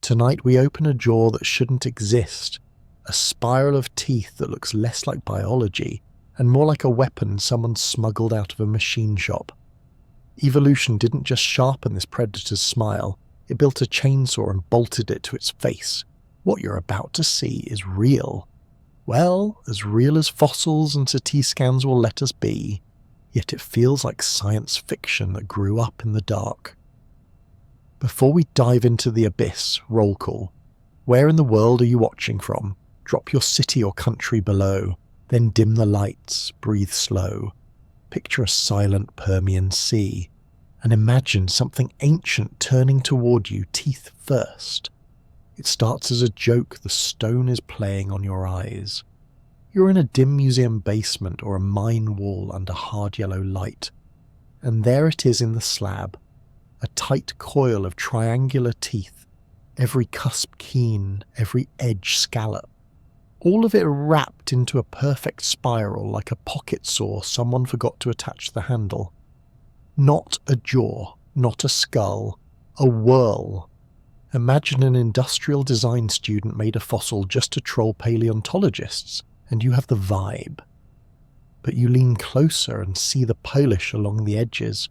Tonight we open a jaw that shouldn't exist, a spiral of teeth that looks less like biology and more like a weapon someone smuggled out of a machine shop. Evolution didn't just sharpen this predator's smile, it built a chainsaw and bolted it to its face. What you're about to see is real. Well, as real as fossils and CT scans will let us be, yet it feels like science fiction that grew up in the dark. Before we dive into the abyss, roll call. Where in the world are you watching from? Drop your city or country below, then dim the lights, breathe slow. Picture a silent Permian sea, and imagine something ancient turning toward you, teeth first. It starts as a joke the stone is playing on your eyes. You're in a dim museum basement or a mine wall under hard yellow light, and there it is in the slab, a tight coil of triangular teeth, every cusp keen, every edge scallop. All of it wrapped into a perfect spiral like a pocket saw someone forgot to attach the handle. Not a jaw, not a skull, a whirl. Imagine an industrial design student made a fossil just to troll paleontologists, and you have the vibe. But you lean closer and see the polish along the edges,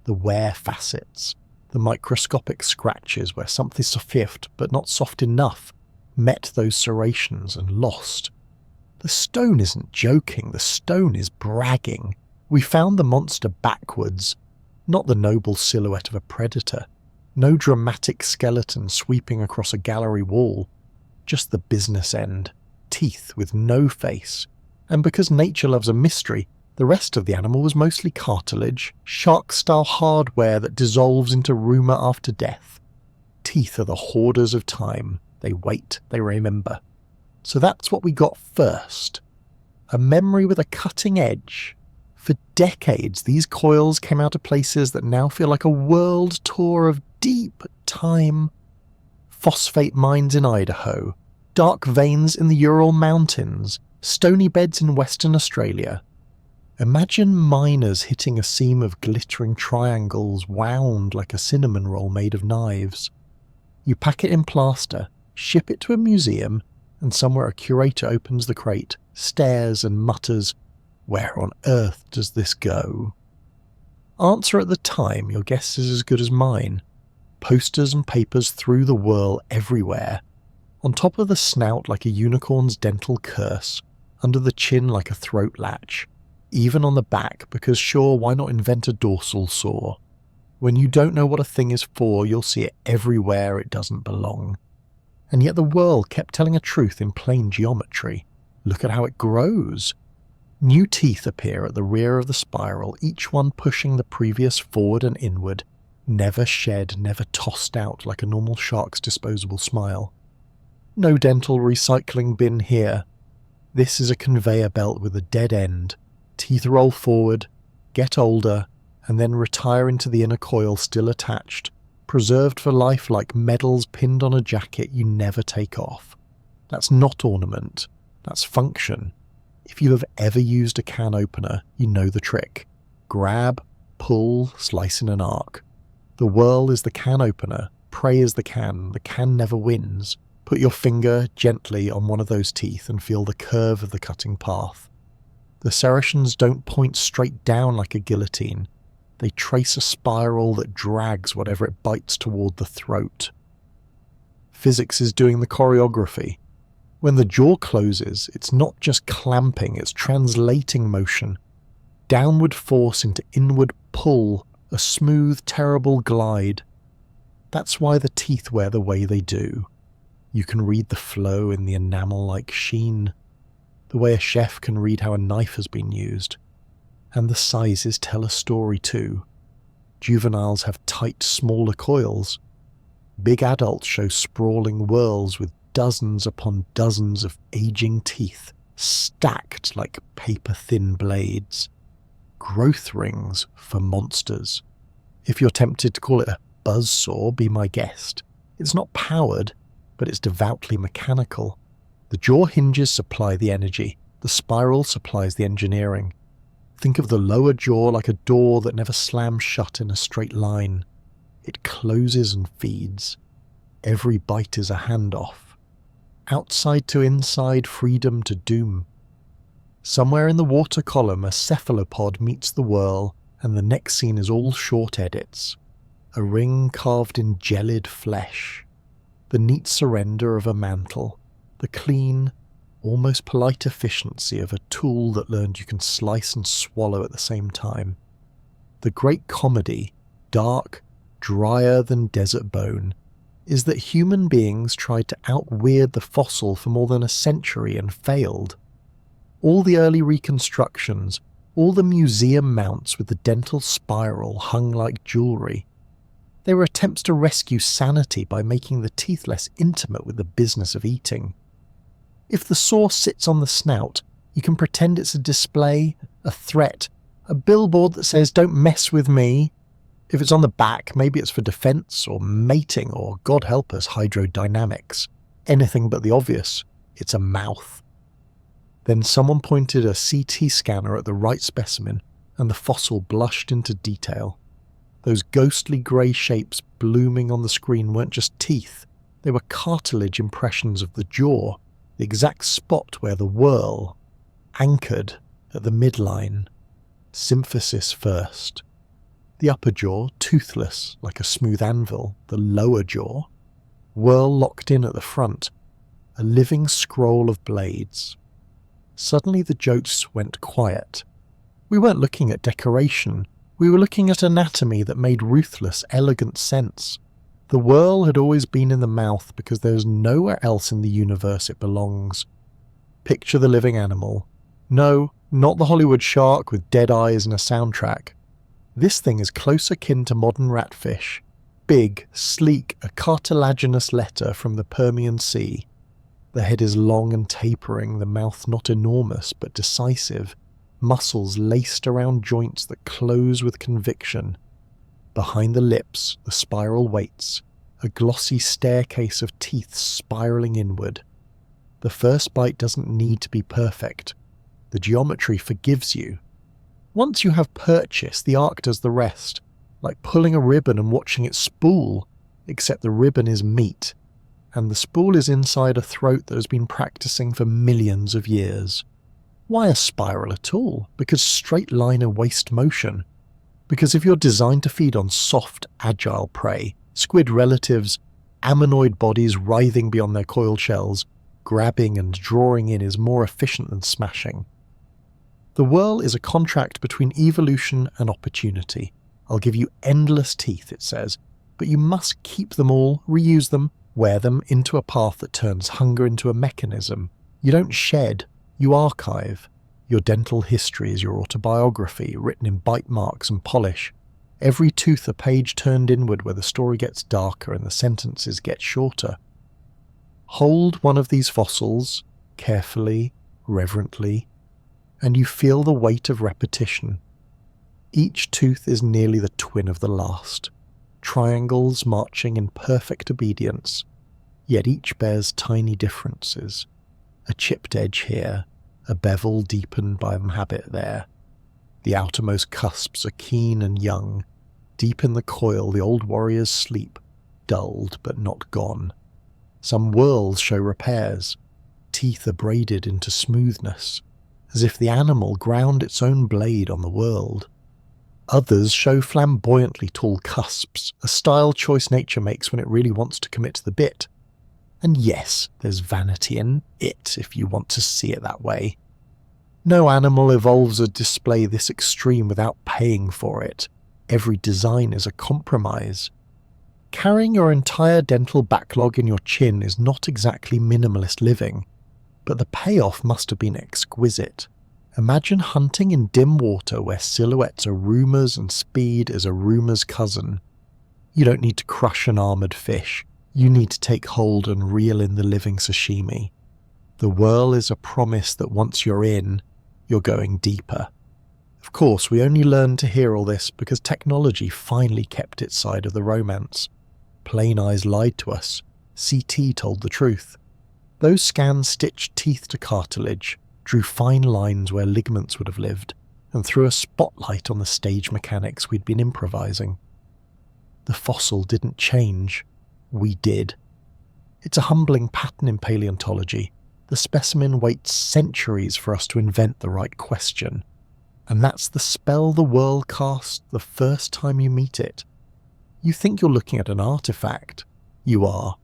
the wear facets, the microscopic scratches where something soft but not soft enough met those serrations and lost. The stone isn't joking, the stone is bragging. We found the monster backwards, not the noble silhouette of a predator. No dramatic skeleton sweeping across a gallery wall, just the business end, teeth with no face. And because nature loves a mystery, the rest of the animal was mostly cartilage, shark-style hardware that dissolves into rumour after death. Teeth are the hoarders of time. They wait, they remember. So that's what we got first. A memory with a cutting edge. For decades, these coils came out of places that now feel like a world tour of deep time. Phosphate mines in Idaho, dark veins in the Ural Mountains, stony beds in Western Australia. Imagine miners hitting a seam of glittering triangles wound like a cinnamon roll made of knives. You pack it in plaster, ship it to a museum, and somewhere a curator opens the crate, stares and mutters, "Where on earth does this go?" Answer at the time, your guess is as good as mine. Posters and papers through the whirl everywhere. On top of the snout like a unicorn's dental curse, under the chin like a throat latch, even on the back because sure, why not invent a dorsal saw? When you don't know what a thing is for, you'll see it everywhere it doesn't belong. And yet the world kept telling a truth in plain geometry. Look at how it grows. New teeth appear at the rear of the spiral, each one pushing the previous forward and inward, never shed, never tossed out like a normal shark's disposable smile. No dental recycling bin here. This is a conveyor belt with a dead end. Teeth roll forward, get older, and then retire into the inner coil still attached, preserved for life like medals pinned on a jacket you never take off. That's not ornament, that's function. If you have ever used a can opener, you know the trick. Grab, pull, slice in an arc. The whirl is the can opener, prey is the can never wins. Put your finger gently on one of those teeth and feel the curve of the cutting path. The serrations don't point straight down like a guillotine. They trace a spiral that drags whatever it bites toward the throat. Physics is doing the choreography. When the jaw closes, it's not just clamping, it's translating motion. Downward force into inward pull, a smooth, terrible glide. That's why the teeth wear the way they do. You can read the flow in the enamel-like sheen. The way a chef can read how a knife has been used. And the sizes tell a story too. Juveniles have tight, smaller coils. Big adults show sprawling whirls with dozens upon dozens of aging teeth, stacked like paper-thin blades. Growth rings for monsters. If you're tempted to call it a buzzsaw, be my guest. It's not powered, but it's devoutly mechanical. The jaw hinges supply the energy, the spiral supplies the engineering. Think of the lower jaw like a door that never slams shut in a straight line. It closes and feeds. Every bite is a handoff. Outside to inside, freedom to doom. Somewhere in the water column, a cephalopod meets the whirl, and the next scene is all short edits. A ring carved in gelid flesh. The neat surrender of a mantle. The clean, almost polite efficiency of a tool that learned you can slice and swallow at the same time. The great comedy, dark, drier than desert bone, is that human beings tried to out-weird the fossil for more than a century and failed. All the early reconstructions, all the museum mounts with the dental spiral hung like jewellery, they were attempts to rescue sanity by making the teeth less intimate with the business of eating. If the saw sits on the snout, you can pretend it's a display, a threat, a billboard that says, "Don't mess with me." If it's on the back, maybe it's for defense or mating or, God help us, hydrodynamics. Anything but the obvious. It's a mouth. Then someone pointed a CT scanner at the right specimen, and the fossil blushed into detail. Those ghostly grey shapes blooming on the screen weren't just teeth, they were cartilage impressions of the jaw, the exact spot where the whirl anchored at the midline. Symphysis first. The upper jaw, toothless, like a smooth anvil, the lower jaw, whirl locked in at the front, a living scroll of blades. Suddenly the jokes went quiet. We weren't looking at decoration, we were looking at anatomy that made ruthless, elegant sense. The whirl had always been in the mouth because there's nowhere else in the universe it belongs. Picture the living animal. No, not the Hollywood shark with dead eyes and a soundtrack. This thing is close akin to modern ratfish. Big, sleek, a cartilaginous letter from the Permian Sea. The head is long and tapering, the mouth not enormous but decisive, muscles laced around joints that close with conviction. Behind the lips, the spiral waits, a glossy staircase of teeth spiraling inward. The first bite doesn't need to be perfect. The geometry forgives you. Once you have purchase, the arc does the rest, like pulling a ribbon and watching it spool, except the ribbon is meat, and the spool is inside a throat that has been practicing for millions of years. Why a spiral at all? Because straight line and waste motion. Because if you're designed to feed on soft, agile prey, squid relatives, ammonoid bodies writhing beyond their coiled shells, grabbing and drawing in is more efficient than smashing. The whirl is a contract between evolution and opportunity. I'll give you endless teeth, it says, but you must keep them all, reuse them, wear them into a path that turns hunger into a mechanism. You don't shed, you archive. Your dental history is your autobiography, written in bite marks and polish. Every tooth a page turned inward where the story gets darker and the sentences get shorter. Hold one of these fossils, carefully, reverently, and you feel the weight of repetition. Each tooth is nearly the twin of the last, triangles marching in perfect obedience, yet each bears tiny differences. A chipped edge here, a bevel deepened by habit there. The outermost cusps are keen and young. Deep in the coil the old warriors sleep, dulled but not gone. Some whirls show repairs. Teeth are braided into smoothness, as if the animal ground its own blade on the world. Others show flamboyantly tall cusps, a style choice nature makes when it really wants to commit to the bit. And yes, there's vanity in it if you want to see it that way. No animal evolves a display this extreme without paying for it. Every design is a compromise. Carrying your entire dental backlog in your chin is not exactly minimalist living, but the payoff must have been exquisite. Imagine hunting in dim water where silhouettes are rumours and speed is a rumour's cousin. You don't need to crush an armoured fish. You need to take hold and reel in the living sashimi. The whirl is a promise that once you're in, you're going deeper. Of course, we only learned to hear all this because technology finally kept its side of the romance. Plain eyes lied to us. CT told the truth. Those scans stitched teeth to cartilage, drew fine lines where ligaments would have lived, and threw a spotlight on the stage mechanics we'd been improvising. The fossil didn't change. We did. It's a humbling pattern in paleontology. The specimen waits centuries for us to invent the right question. And that's the spell the world casts the first time you meet it. You think you're looking at an artifact. You are.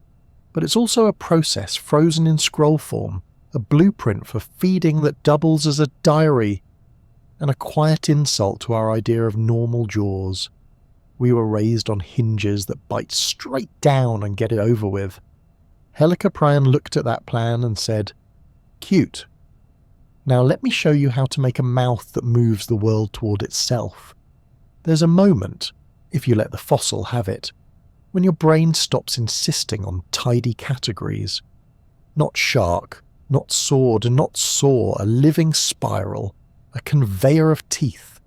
But it's also a process frozen in scroll form, a blueprint for feeding that doubles as a diary, and a quiet insult to our idea of normal jaws. We were raised on hinges that bite straight down and get it over with. Helicoprion looked at that plan and said, "Cute. Now let me show you how to make a mouth that moves the world toward itself." There's a moment, if you let the fossil have it, when your brain stops insisting on tidy categories. Not shark, not sword, and not saw, a living spiral, a conveyor of teeth,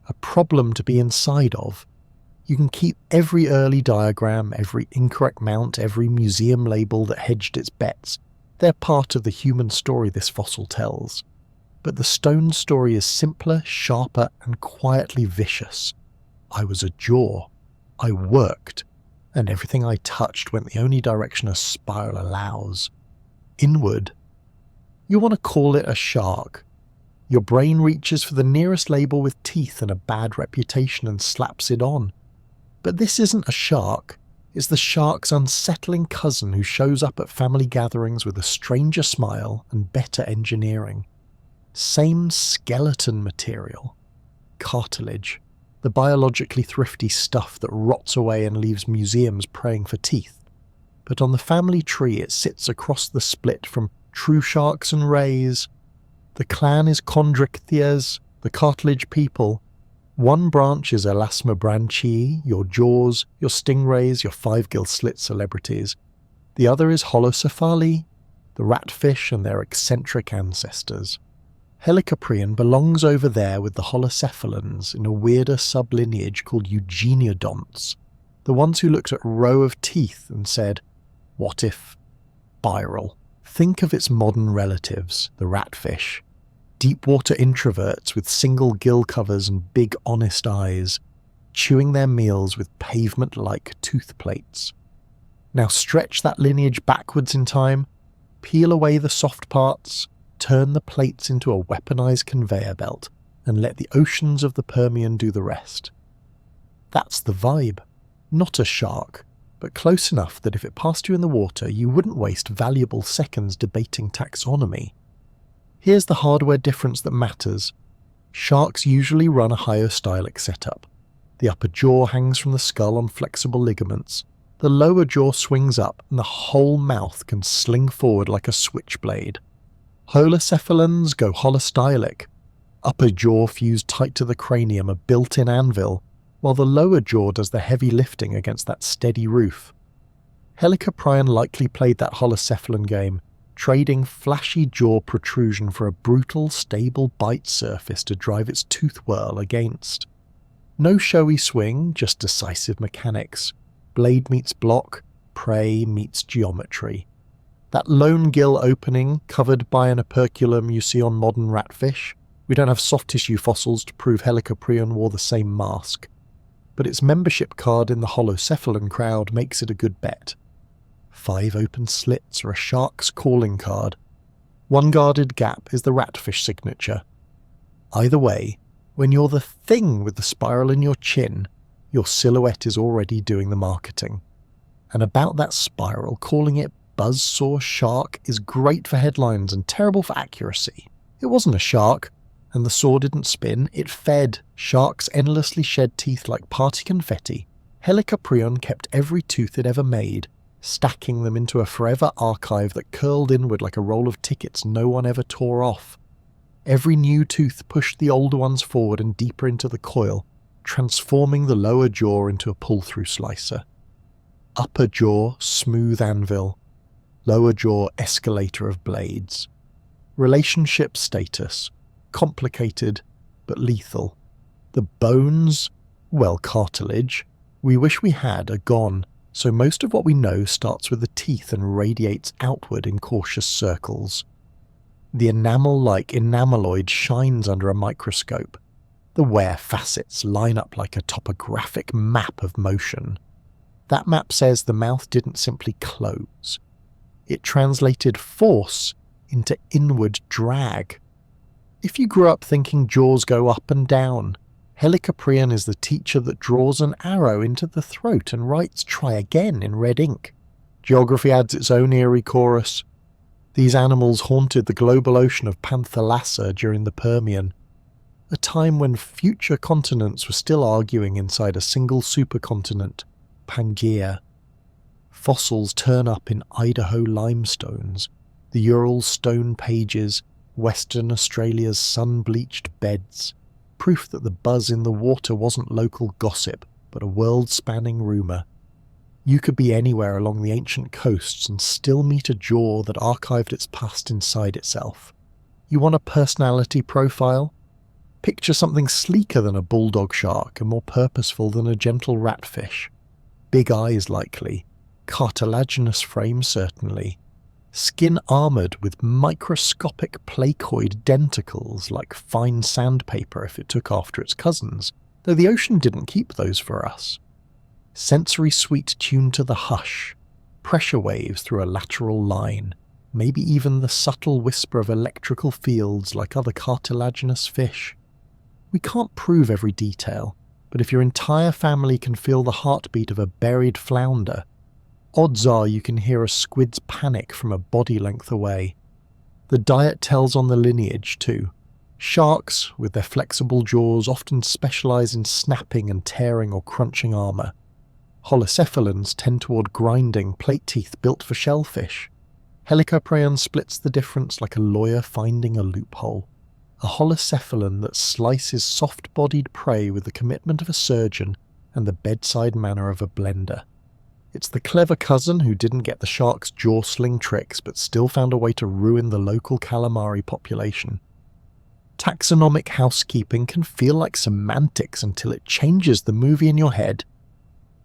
a problem to be inside of. You can keep every early diagram, every incorrect mount, every museum label that hedged its bets. They're part of the human story this fossil tells. But the stone story is simpler, sharper, and quietly vicious. I was a jaw. I worked. And everything I touched went the only direction a spiral allows. Inward. You want to call it a shark. Your brain reaches for the nearest label with teeth and a bad reputation and slaps it on. But this isn't a shark. It's the shark's unsettling cousin who shows up at family gatherings with a stranger smile and better engineering. Same skeleton material. Cartilage. The biologically thrifty stuff that rots away and leaves museums praying for teeth. But on the family tree it sits across the split from true sharks and rays. The clan is Chondrichthyes, the cartilage people. One branch is Elasmobranchii, your jaws, your stingrays, your five-gill slit celebrities. The other is Holocephali, the ratfish and their eccentric ancestors. Helicoprion belongs over there with the holocephalans in a weirder sublineage called Eugeniodonts, the ones who looked at a row of teeth and said, "What if spiral?" Think of its modern relatives, the ratfish. Deep-water introverts with single gill covers and big honest eyes, chewing their meals with pavement-like tooth plates. Now stretch that lineage backwards in time, peel away the soft parts, turn the plates into a weaponized conveyor belt, and let the oceans of the Permian do the rest. That's the vibe. Not a shark, but close enough that if it passed you in the water, you wouldn't waste valuable seconds debating taxonomy. Here's the hardware difference that matters. Sharks usually run a hyostylic setup. The upper jaw hangs from the skull on flexible ligaments. The lower jaw swings up, and the whole mouth can sling forward like a switchblade. Holocephalans go holostylic. Upper jaw fused tight to the cranium, a built-in anvil, while the lower jaw does the heavy lifting against that steady roof. Helicoprion likely played that holocephalan game, trading flashy jaw protrusion for a brutal, stable bite surface to drive its tooth whirl against. No showy swing, just decisive mechanics. Blade meets block, prey meets geometry. That lone gill opening, covered by an operculum you see on modern ratfish. We don't have soft tissue fossils to prove Helicoprion wore the same mask. But its membership card in the holocephalan crowd makes it a good bet. 5 open slits are a shark's calling card. One guarded gap is the ratfish signature. Either way, when you're the thing with the spiral in your chin, your silhouette is already doing the marketing. And about that spiral, calling it buzzsaw shark is great for headlines and terrible for accuracy. It wasn't a shark, and the saw didn't spin, it fed. Sharks endlessly shed teeth like party confetti. Helicoprion kept every tooth it ever made, stacking them into a forever archive that curled inward like a roll of tickets no one ever tore off. Every new tooth pushed the older ones forward and deeper into the coil, transforming the lower jaw into a pull-through slicer. Upper jaw, smooth anvil. Lower jaw, escalator of blades. Relationship status. Complicated, but lethal. The bones, well, cartilage, we wish we had are gone, so most of what we know starts with the teeth and radiates outward in cautious circles. The enamel-like enameloid shines under a microscope. The wear facets line up like a topographic map of motion. That map says the mouth didn't simply close. It translated force into inward drag. If you grew up thinking jaws go up and down, Helicoprion is the teacher that draws an arrow into the throat and writes "try again" in red ink. Geography adds its own eerie chorus. These animals haunted the global ocean of Panthalassa during the Permian, a time when future continents were still arguing inside a single supercontinent, Pangaea. Fossils turn up in Idaho limestones, the Ural stone pages, Western Australia's sun-bleached beds, proof that the buzz in the water wasn't local gossip, but a world-spanning rumour. You could be anywhere along the ancient coasts and still meet a jaw that archived its past inside itself. You want a personality profile? Picture something sleeker than a bulldog shark and more purposeful than a gentle ratfish. Big eyes likely, cartilaginous frame certainly, skin armoured with microscopic placoid denticles like fine sandpaper if it took after its cousins, though the ocean didn't keep those for us. Sensory suite tuned to the hush, pressure waves through a lateral line, maybe even the subtle whisper of electrical fields like other cartilaginous fish. We can't prove every detail, but if your entire family can feel the heartbeat of a buried flounder, odds are you can hear a squid's panic from a body length away. The diet tells on the lineage too. Sharks, with their flexible jaws, often specialise in snapping and tearing or crunching armour. Holocephalans tend toward grinding plate teeth built for shellfish. Helicoprion splits the difference like a lawyer finding a loophole. A holocephalan that slices soft-bodied prey with the commitment of a surgeon and the bedside manner of a blender. It's the clever cousin who didn't get the shark's jaw sling tricks but still found a way to ruin the local calamari population. Taxonomic housekeeping can feel like semantics until it changes the movie in your head.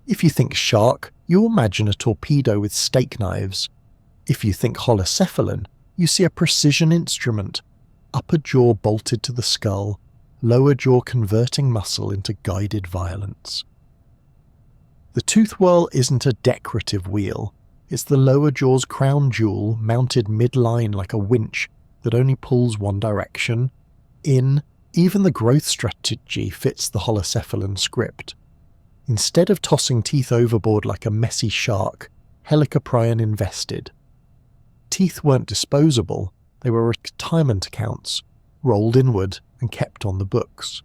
If you think shark, you imagine a torpedo with steak knives. If you think holocephalan, you see a precision instrument, upper jaw bolted to the skull, lower jaw converting muscle into guided violence. The tooth whirl isn't a decorative wheel, it's the lower jaw's crown jewel mounted mid-line like a winch that only pulls one direction. Even the growth strategy fits the holocephalan script. Instead of tossing teeth overboard like a messy shark, Helicoprion invested. Teeth weren't disposable, they were retirement accounts, rolled inward and kept on the books.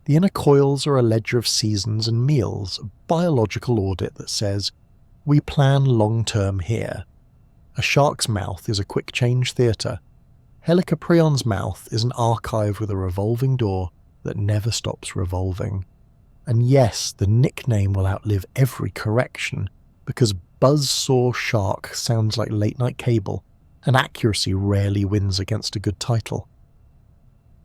The inner coils are a ledger of seasons and meals, a biological audit that says, "We plan long-term here." A shark's mouth is a quick-change theatre. Helicoprion's mouth is an archive with a revolving door that never stops revolving. And yes, the nickname will outlive every correction, because buzzsaw shark sounds like late-night cable, and accuracy rarely wins against a good title.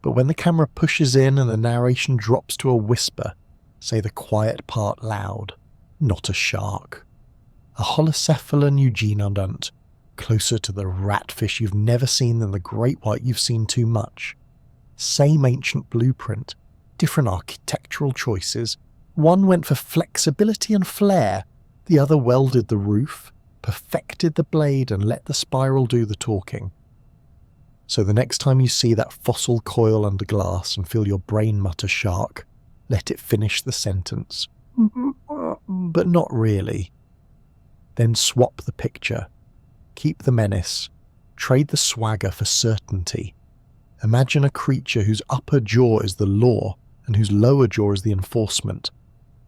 But when the camera pushes in and the narration drops to a whisper, say the quiet part loud, not a shark. A holocephalan eugenudunt, closer to the ratfish you've never seen than the great white you've seen too much. Same ancient blueprint, different architectural choices. One went for flexibility and flair, the other welded the roof, perfected the blade and let the spiral do the talking. So the next time you see that fossil coil under glass and feel your brain mutter shark, let it finish the sentence. But not really. Then swap the picture. Keep the menace. Trade the swagger for certainty. Imagine a creature whose upper jaw is the law and whose lower jaw is the enforcement.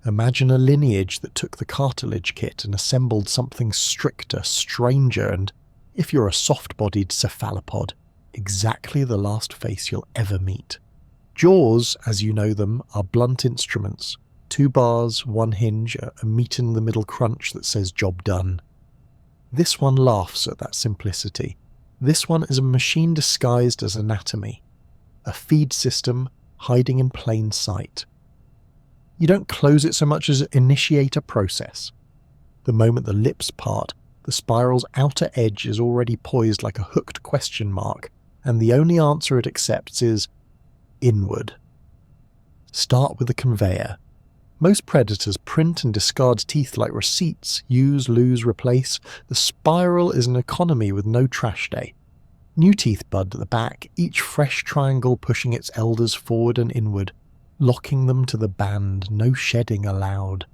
Imagine a lineage that took the cartilage kit and assembled something stricter, stranger, and, if you're a soft-bodied cephalopod, exactly the last face you'll ever meet. Jaws, as you know them, are blunt instruments. 2 bars, 1 hinge, a meet-in-the-middle crunch that says job done. This one laughs at that simplicity. This one is a machine disguised as anatomy. A feed system hiding in plain sight. You don't close it so much as initiate a process. The moment the lips part, the spiral's outer edge is already poised like a hooked question mark, and the only answer it accepts is inward. Start with a conveyor. Most predators print and discard teeth like receipts, use, lose, replace. The spiral is an economy with no trash day. New teeth bud at the back, each fresh triangle pushing its elders forward and inward, locking them to the band, no shedding allowed.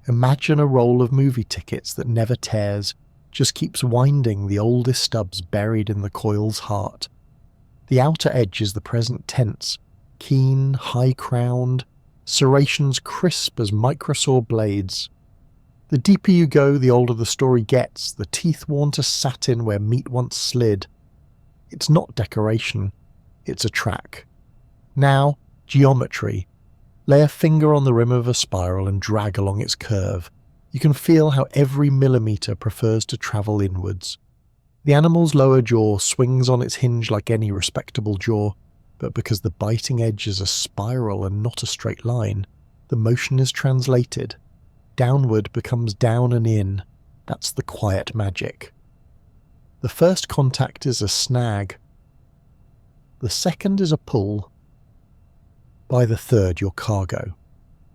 Imagine a roll of movie tickets that never tears, just keeps winding the oldest stubs buried in the coil's heart. The outer edge is the present tense, keen, high-crowned, serrations crisp as microsaw blades. The deeper you go, the older the story gets, the teeth worn to satin where meat once slid. It's not decoration, it's a track. Now, geometry. Lay a finger on the rim of a spiral and drag along its curve. You can feel how every millimetre prefers to travel inwards. The animal's lower jaw swings on its hinge like any respectable jaw, but because the biting edge is a spiral and not a straight line, the motion is translated. Downward becomes down and in. That's the quiet magic. The first contact is a snag. The second is a pull. By the third, you're cargo.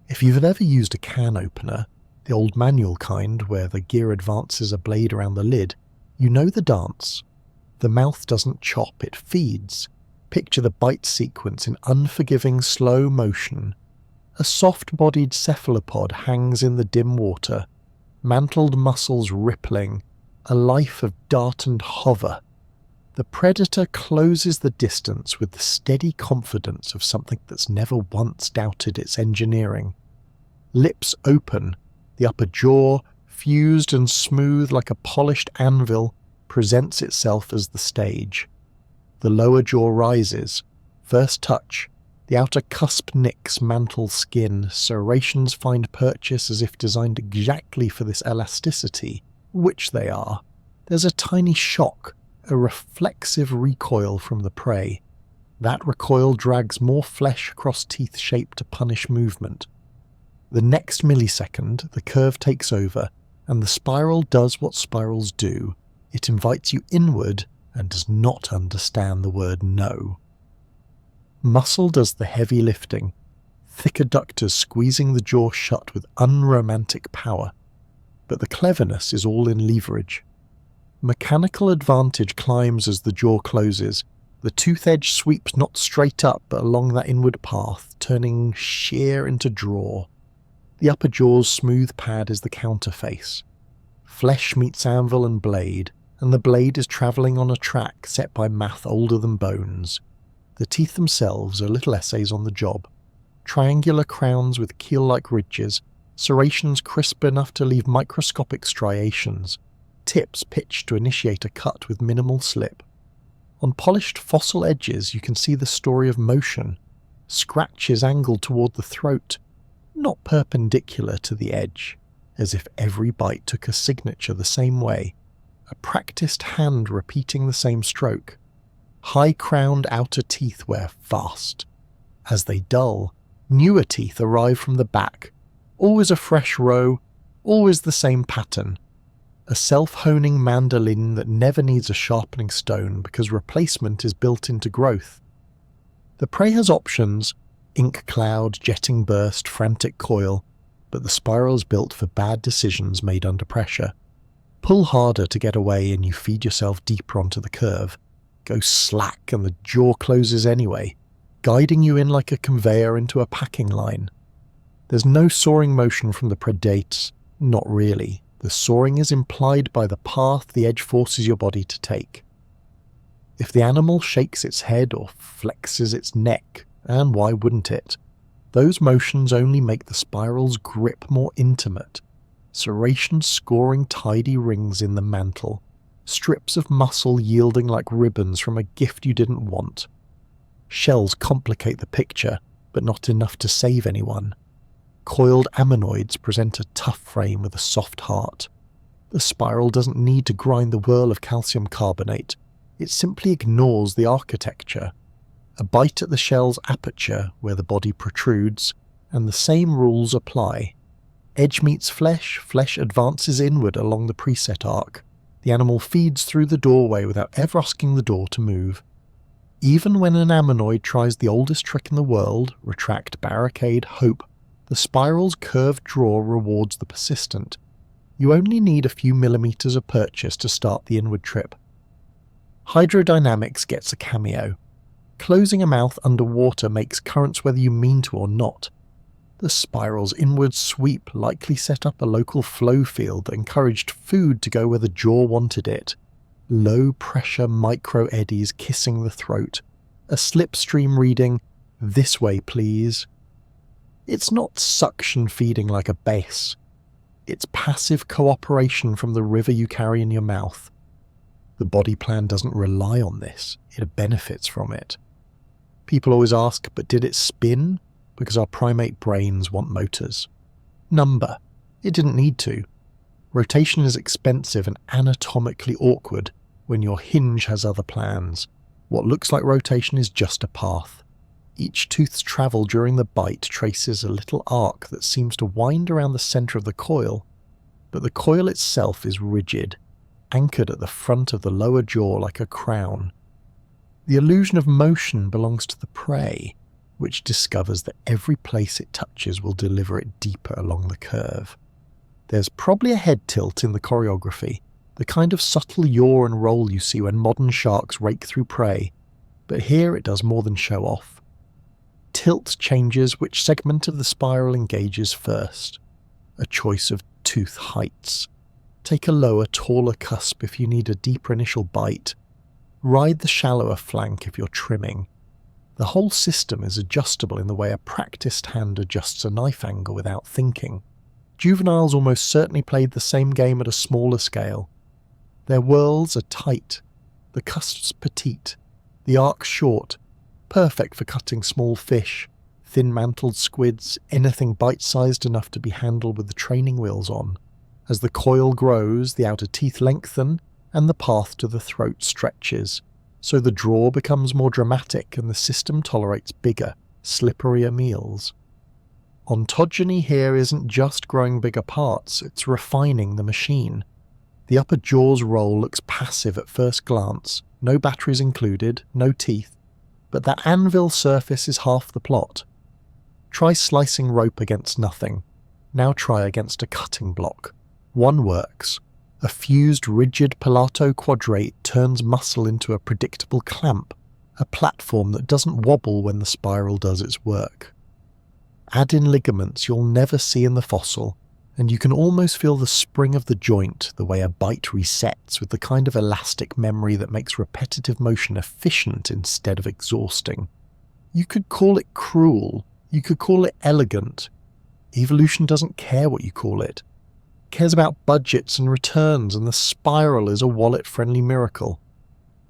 If you've ever used a can opener, the old manual kind where the gear advances a blade around the lid, you know the dance. The mouth doesn't chop, it feeds. Picture the bite sequence in unforgiving slow motion. A soft-bodied cephalopod hangs in the dim water, mantled muscles rippling, a life of dart and hover. The predator closes the distance with the steady confidence of something that's never once doubted its engineering. Lips open, the upper jaw, fused and smooth like a polished anvil, presents itself as the stage. The lower jaw rises. First touch. The outer cusp nicks mantle skin. Serrations find purchase as if designed exactly for this elasticity, which they are. There's a tiny shock, a reflexive recoil from the prey. That recoil drags more flesh across teeth shape to punish movement. The next millisecond, the curve takes over, and the spiral does what spirals do. It invites you inward and does not understand the word no. Muscle does the heavy lifting, thick adductors squeezing the jaw shut with unromantic power, but the cleverness is all in leverage. Mechanical advantage climbs as the jaw closes. The tooth edge sweeps not straight up but along that inward path, turning shear into draw. The upper jaw's smooth pad is the counterface. Flesh meets anvil and blade, and the blade is travelling on a track set by math older than bones. The teeth themselves are little essays on the job. Triangular crowns with keel-like ridges, serrations crisp enough to leave microscopic striations, tips pitched to initiate a cut with minimal slip. On polished fossil edges you can see the story of motion, scratches angled toward the throat, not perpendicular to the edge, as if every bite took a signature the same way, a practiced hand repeating the same stroke. High-crowned outer teeth wear fast. As they dull, newer teeth arrive from the back, always a fresh row, always the same pattern. A self-honing mandolin that never needs a sharpening stone because replacement is built into growth. The prey has options, ink cloud, jetting burst, frantic coil, but the spiral's built for bad decisions made under pressure. Pull harder to get away and you feed yourself deeper onto the curve. Go slack and the jaw closes anyway, guiding you in like a conveyor into a packing line. There's no soaring motion from the predates, not really. The soaring is implied by the path the edge forces your body to take. If the animal shakes its head or flexes its neck, and why wouldn't it? Those motions only make the spiral's grip more intimate. Serrations scoring tidy rings in the mantle, strips of muscle yielding like ribbons from a gift you didn't want. Shells complicate the picture, but not enough to save anyone. Coiled ammonoids present a tough frame with a soft heart. The spiral doesn't need to grind the whirl of calcium carbonate, it simply ignores the architecture. A bite at the shell's aperture, where the body protrudes, and the same rules apply. Edge meets flesh, flesh advances inward along the preset arc. The animal feeds through the doorway without ever asking the door to move. Even when an ammonoid tries the oldest trick in the world, retract, barricade, hope, The spiral's curved draw rewards the persistent. You only need a few millimeters of purchase to start the inward trip. Hydrodynamics gets a cameo. Closing a mouth underwater makes currents whether you mean to or not. The spiral's inward sweep likely set up a local flow field that encouraged food to go where the jaw wanted it. Low-pressure micro-eddies kissing the throat. A slipstream reading, "This way, please." It's not suction feeding like a bass. It's passive cooperation from the river you carry in your mouth. The body plan doesn't rely on this, it benefits from it. People always ask, but did it spin? Because our primate brains want motors. Number. It didn't need to. Rotation is expensive and anatomically awkward when your hinge has other plans. What looks like rotation is just a path. Each tooth's travel during the bite traces a little arc that seems to wind around the center of the coil, but the coil itself is rigid, anchored at the front of the lower jaw like a crown. The illusion of motion belongs to the prey, which discovers that every place it touches will deliver it deeper along the curve. There's probably a head tilt in the choreography, the kind of subtle yaw and roll you see when modern sharks rake through prey, but here it does more than show off. Tilt changes which segment of the spiral engages first. A choice of tooth heights. Take a lower, taller cusp if you need a deeper initial bite. Ride the shallower flank if you're trimming. The whole system is adjustable in the way a practiced hand adjusts a knife angle without thinking. Juveniles almost certainly played the same game at a smaller scale. Their whirls are tight, the cusps petite, the arcs short, perfect for cutting small fish, thin-mantled squids, anything bite-sized enough to be handled with the training wheels on. As the coil grows, the outer teeth lengthen, and the path to the throat stretches, so the draw becomes more dramatic and the system tolerates bigger, slipperier meals. Ontogeny here isn't just growing bigger parts, it's refining the machine. The upper jaw's roll looks passive at first glance, no batteries included, no teeth, but that anvil surface is half the plot. Try slicing rope against nothing. Now try against a cutting block. One works. A fused rigid palato quadrate turns muscle into a predictable clamp, a platform that doesn't wobble when the spiral does its work. Add in ligaments you'll never see in the fossil, and you can almost feel the spring of the joint, the way a bite resets with the kind of elastic memory that makes repetitive motion efficient instead of exhausting. You could call it cruel, you could call it elegant. Evolution doesn't care what you call it. It cares about budgets and returns, and the spiral is a wallet-friendly miracle.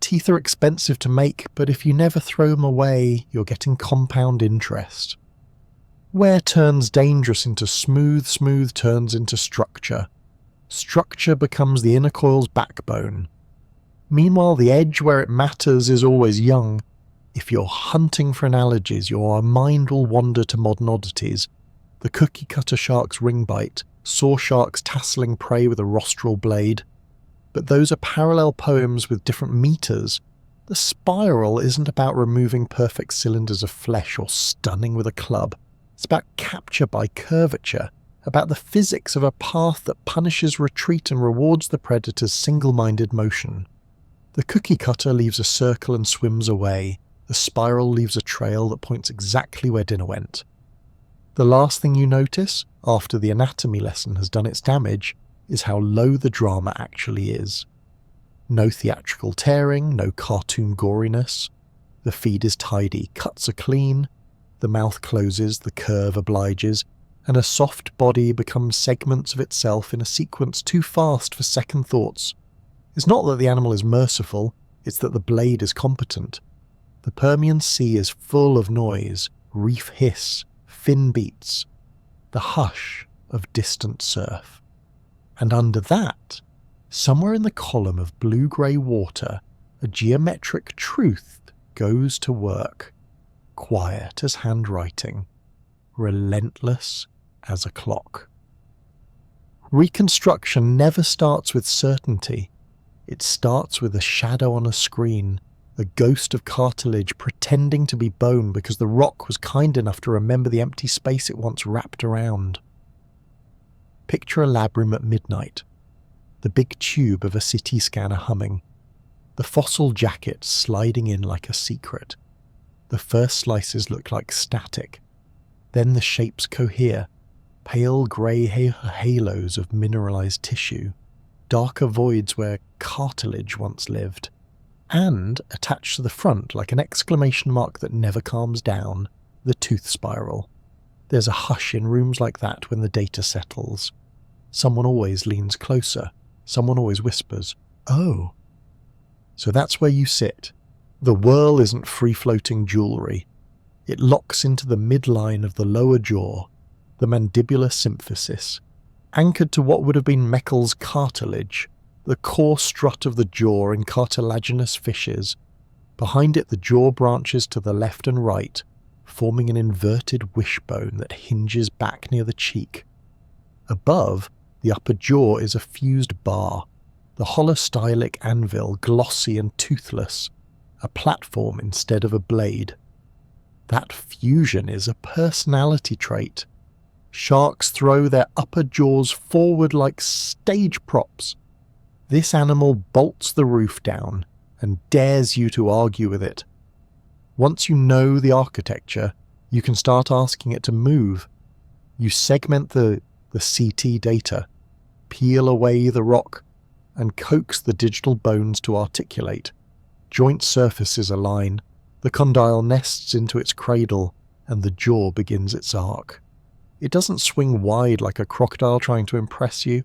Teeth are expensive to make, but if you never throw them away, you're getting compound interest. Wear turns dangerous into smooth, smooth turns into structure. Structure becomes the inner coil's backbone. Meanwhile, the edge where it matters is always young. If you're hunting for analogies, your mind will wander to modern oddities. The cookie cutter shark's ring bite, saw sharks tasseling prey with a rostral blade. But those are parallel poems with different meters. The spiral isn't about removing perfect cylinders of flesh or stunning with a club. It's about capture by curvature, about the physics of a path that punishes retreat and rewards the predator's single-minded motion. The cookie cutter leaves a circle and swims away. The spiral leaves a trail that points exactly where dinner went. The last thing you notice, after the anatomy lesson has done its damage, is how low the drama actually is. No theatrical tearing, no cartoon goriness. The feed is tidy, cuts are clean. The mouth closes, the curve obliges, and a soft body becomes segments of itself in a sequence too fast for second thoughts. It's not that the animal is merciful, it's that the blade is competent. The Permian Sea is full of noise, reef hiss, fin beats, the hush of distant surf. And under that, somewhere in the column of blue-grey water, a geometric truth goes to work. Quiet as handwriting, relentless as a clock. Reconstruction never starts with certainty. It starts with a shadow on a screen, a ghost of cartilage pretending to be bone because the rock was kind enough to remember the empty space it once wrapped around. Picture a lab room at midnight, the big tube of a CT scanner humming, the fossil jacket sliding in like a secret. The first slices look like static, then the shapes cohere, pale grey halos of mineralized tissue, darker voids where cartilage once lived, and, attached to the front like an exclamation mark that never calms down, the tooth spiral. There's a hush in rooms like that when the data settles. Someone always leans closer, someone always whispers, "Oh." So that's where you sit. The whirl isn't free-floating jewellery. It locks into the midline of the lower jaw, the mandibular symphysis, anchored to what would have been Meckel's cartilage, the core strut of the jaw in cartilaginous fissures. Behind it the jaw branches to the left and right, forming an inverted wishbone that hinges back near the cheek. Above, the upper jaw is a fused bar, the holostylic anvil glossy and toothless, a platform instead of a blade. That fusion is a personality trait. Sharks throw their upper jaws forward like stage props. This animal bolts the roof down and dares you to argue with it. Once you know the architecture, you can start asking it to move. You segment the CT data, peel away the rock, and coax the digital bones to articulate. Joint surfaces align, the condyle nests into its cradle, and the jaw begins its arc. It doesn't swing wide like a crocodile trying to impress you.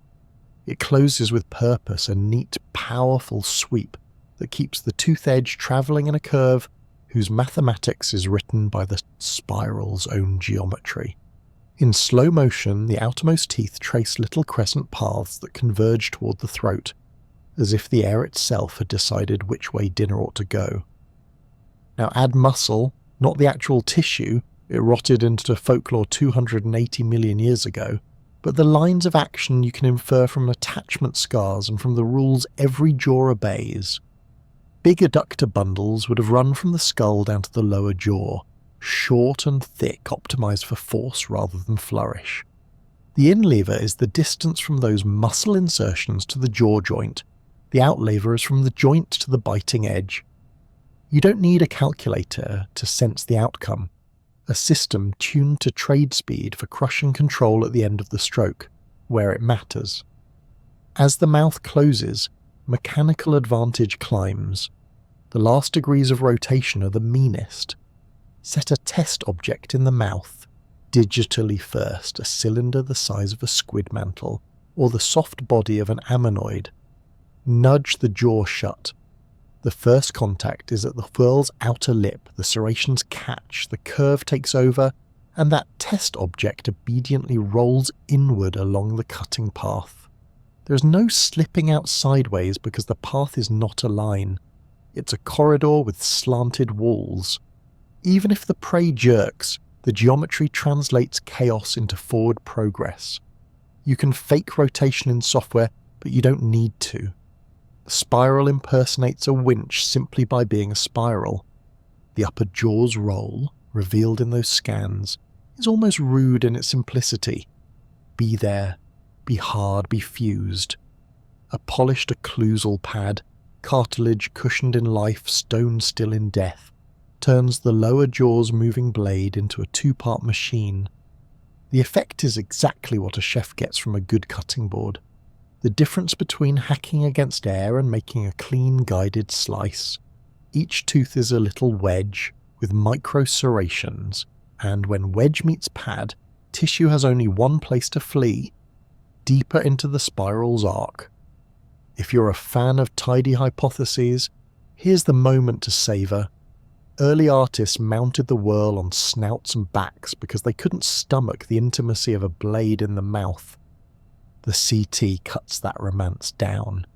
It closes with purpose, a neat, powerful sweep that keeps the tooth edge travelling in a curve whose mathematics is written by the spiral's own geometry. In slow motion, the outermost teeth trace little crescent paths that converge toward the throat, as if the air itself had decided which way dinner ought to go. Now add muscle, not the actual tissue, it rotted into folklore 280 million years ago, but the lines of action you can infer from attachment scars and from the rules every jaw obeys. Big adductor bundles would have run from the skull down to the lower jaw, short and thick, optimized for force rather than flourish. The in lever is the distance from those muscle insertions to the jaw joint. The out lever is from the joint to the biting edge. You don't need a calculator to sense the outcome. A system tuned to trade speed for crushing control at the end of the stroke, where it matters. As the mouth closes, mechanical advantage climbs. The last degrees of rotation are the meanest. Set a test object in the mouth, digitally first, a cylinder the size of a squid mantle, or the soft body of an ammonoid. Nudge the jaw shut. The first contact is at the whirl's outer lip, the serrations catch, the curve takes over, and that test object obediently rolls inward along the cutting path. There is no slipping out sideways because the path is not a line. It's a corridor with slanted walls. Even if the prey jerks, the geometry translates chaos into forward progress. You can fake rotation in software, but you don't need to. The spiral impersonates a winch simply by being a spiral. The upper jaw's roll, revealed in those scans, is almost rude in its simplicity. Be there, be hard, be fused. A polished occlusal pad, cartilage cushioned in life, stone still in death, turns the lower jaw's moving blade into a two-part machine. The effect is exactly what a chef gets from a good cutting board. The difference between hacking against air and making a clean, guided slice. Each tooth is a little wedge with micro serrations, and when wedge meets pad, tissue has only one place to flee, deeper into the spiral's arc. If you're a fan of tidy hypotheses, here's the moment to savour. Early artists mounted the whirl on snouts and backs because they couldn't stomach the intimacy of a blade in the mouth. The CT cuts that romance down.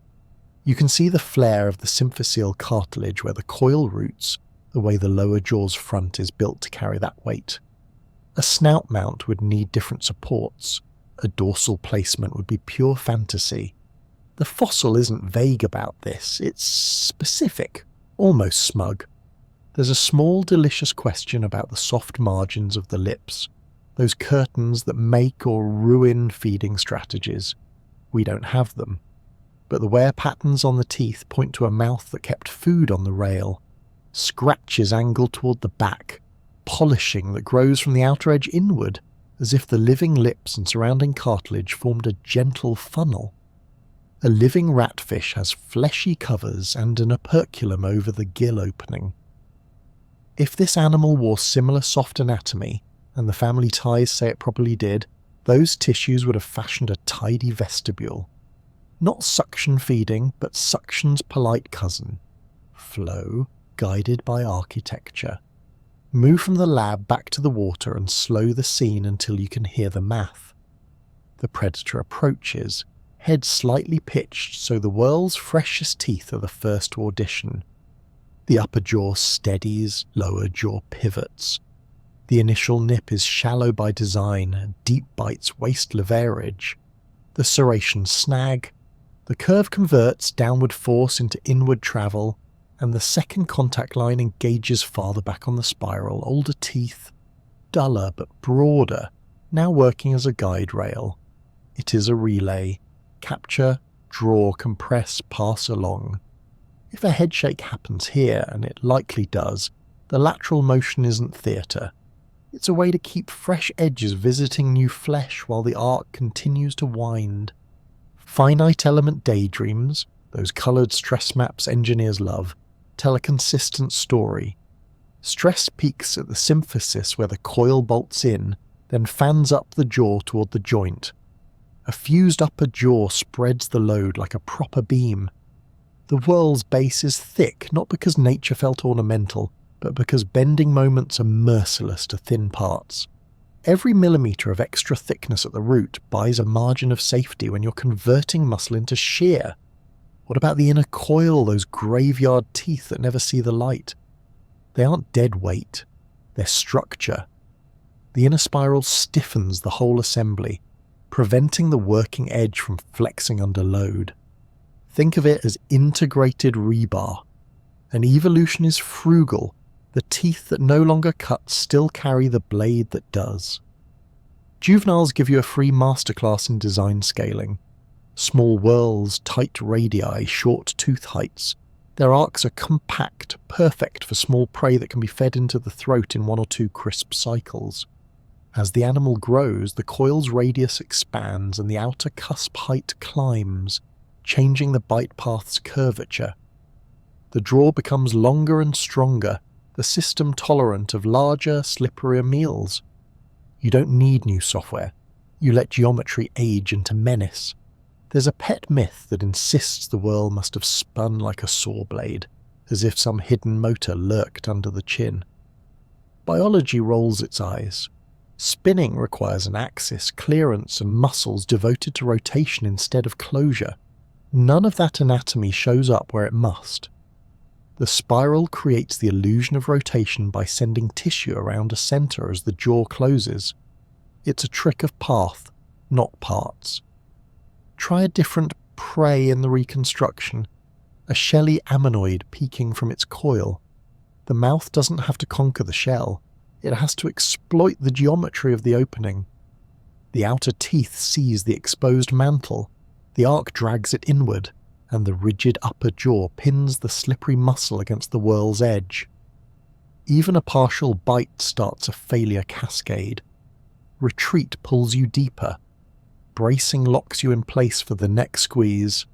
You can see the flare of the symphyseal cartilage where the coil roots, the way the lower jaw's front is built to carry that weight. A snout mount would need different supports. A dorsal placement would be pure fantasy. The fossil isn't vague about this, it's specific. Almost smug. There's a small, delicious question about the soft margins of the lips, those curtains that make or ruin feeding strategies. We don't have them. But the wear patterns on the teeth point to a mouth that kept food on the rail, scratches angled toward the back, polishing that grows from the outer edge inward, as if the living lips and surrounding cartilage formed a gentle funnel. A living ratfish has fleshy covers and an operculum over the gill opening. If this animal wore similar soft anatomy, and the family ties say it probably did, those tissues would have fashioned a tidy vestibule. Not suction feeding, but suction's polite cousin. Flow, guided by architecture. Move from the lab back to the water and slow the scene until you can hear the math. The predator approaches, head slightly pitched so the world's freshest teeth are the first to audition. The upper jaw steadies, lower jaw pivots. The initial nip is shallow by design, deep bites waste leverage. The serrations snag. The curve converts downward force into inward travel, and the second contact line engages farther back on the spiral, older teeth, duller but broader, now working as a guide rail. It is a relay. Capture, draw, compress, pass along. If a headshake happens here, and it likely does, the lateral motion isn't theatre. It's a way to keep fresh edges visiting new flesh while the arc continues to wind. Finite element daydreams, those coloured stress maps engineers love, tell a consistent story. Stress peaks at the symphysis where the coil bolts in, then fans up the jaw toward the joint. A fused upper jaw spreads the load like a proper beam. The world's base is thick, not because nature felt ornamental, but because bending moments are merciless to thin parts. Every millimetre of extra thickness at the root buys a margin of safety when you're converting muscle into shear. What about the inner coil, those graveyard teeth that never see the light? They aren't dead weight, they're structure. The inner spiral stiffens the whole assembly, preventing the working edge from flexing under load. Think of it as integrated rebar. And evolution is frugal. The teeth that no longer cut still carry the blade that does. Juveniles give you a free masterclass in design scaling. Small whorls, tight radii, short tooth heights. Their arcs are compact, perfect for small prey that can be fed into the throat in 1 or 2 crisp cycles. As the animal grows, the coil's radius expands and the outer cusp height climbs, changing the bite path's curvature. The draw becomes longer and stronger, the system tolerant of larger, slipperier meals. You don't need new software. You let geometry age into menace. There's a pet myth that insists the world must have spun like a saw blade, as if some hidden motor lurked under the chin. Biology rolls its eyes. Spinning requires an axis, clearance, and muscles devoted to rotation instead of closure. None of that anatomy shows up where it must. The spiral creates the illusion of rotation by sending tissue around a centre as the jaw closes. It's a trick of path, not parts. Try a different prey in the reconstruction, a shelly ammonoid peeking from its coil. The mouth doesn't have to conquer the shell, it has to exploit the geometry of the opening. The outer teeth seize the exposed mantle, the arc drags it inward, and the rigid upper jaw pins the slippery muscle against the whorl's edge. Even a partial bite starts a failure cascade. Retreat pulls you deeper. Bracing locks you in place for the next squeeze.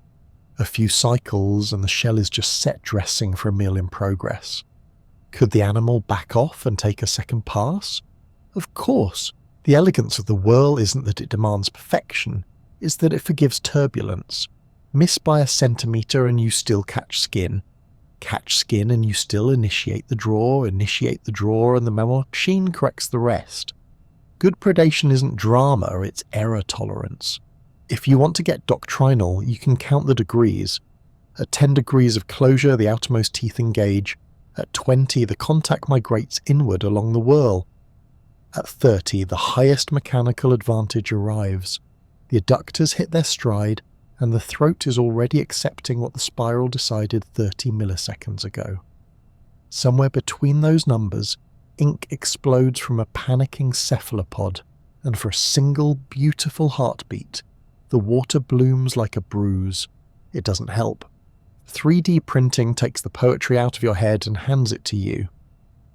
A few cycles and the shell is just set dressing for a meal in progress. Could the animal back off and take a second pass? Of course. The elegance of the whirl isn't that it demands perfection, it's that it forgives turbulence. Miss by a centimetre and you still catch skin. Catch skin and you still initiate the draw, and the machine corrects the rest. Good predation isn't drama, it's error tolerance. If you want to get doctrinal, you can count the degrees. At 10 degrees of closure, the outermost teeth engage. At 20, the contact migrates inward along the whirl. At 30, the highest mechanical advantage arrives. The adductors hit their stride, and the throat is already accepting what the spiral decided 30 milliseconds ago. Somewhere between those numbers, ink explodes from a panicking cephalopod, and for a single beautiful heartbeat, the water blooms like a bruise. It doesn't help. 3D printing takes the poetry out of your head and hands it to you.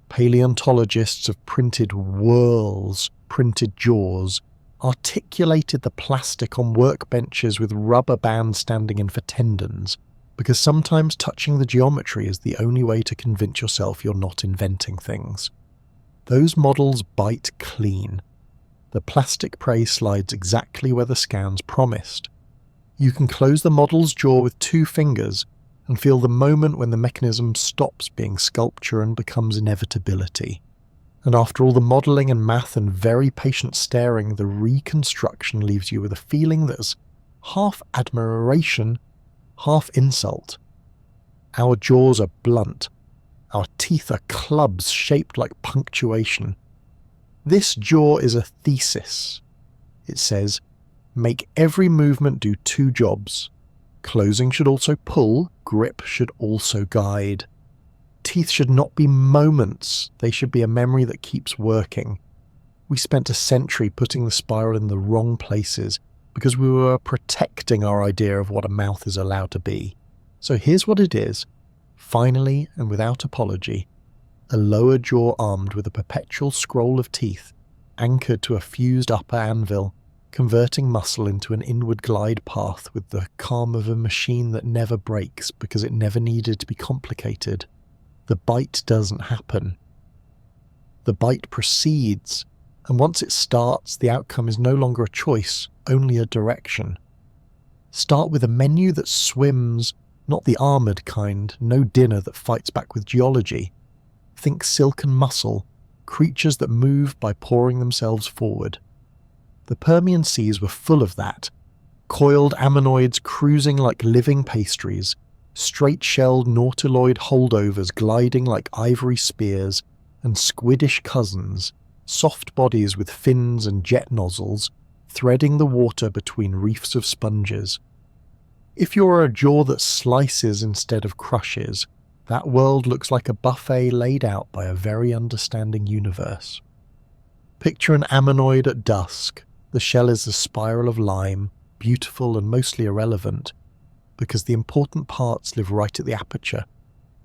Paleontologists have printed whorls, printed jaws, articulated the plastic on workbenches with rubber bands standing in for tendons, because sometimes touching the geometry is the only way to convince yourself you're not inventing things. Those models bite clean. The plastic prey slides exactly where the scans promised. You can close the model's jaw with 2 fingers and feel the moment when the mechanism stops being sculpture and becomes inevitability. And after all the modelling and math and very patient staring, the reconstruction leaves you with a feeling that's half admiration, half insult. Our jaws are blunt. Our teeth are clubs shaped like punctuation. This jaw is a thesis. It says, make every movement do 2 jobs. Closing should also pull, grip should also guide. Teeth should not be moments, they should be a memory that keeps working. We spent a century putting the spiral in the wrong places because we were protecting our idea of what a mouth is allowed to be. So here's what it is, finally and without apology, a lower jaw armed with a perpetual scroll of teeth, anchored to a fused upper anvil, converting muscle into an inward glide path with the calm of a machine that never breaks because it never needed to be complicated. The bite doesn't happen. The bite proceeds, and once it starts, the outcome is no longer a choice, only a direction. Start with a menu that swims, not the armoured kind, no dinner that fights back with geology. Think silken muscle, creatures that move by pouring themselves forward. The Permian seas were full of that. Coiled ammonoids cruising like living pastries, straight-shelled nautiloid holdovers gliding like ivory spears, and squiddish cousins, soft bodies with fins and jet nozzles, threading the water between reefs of sponges. If you're a jaw that slices instead of crushes, that world looks like a buffet laid out by a very understanding universe. Picture an ammonoid at dusk. The shell is a spiral of lime, beautiful and mostly irrelevant, because the important parts live right at the aperture.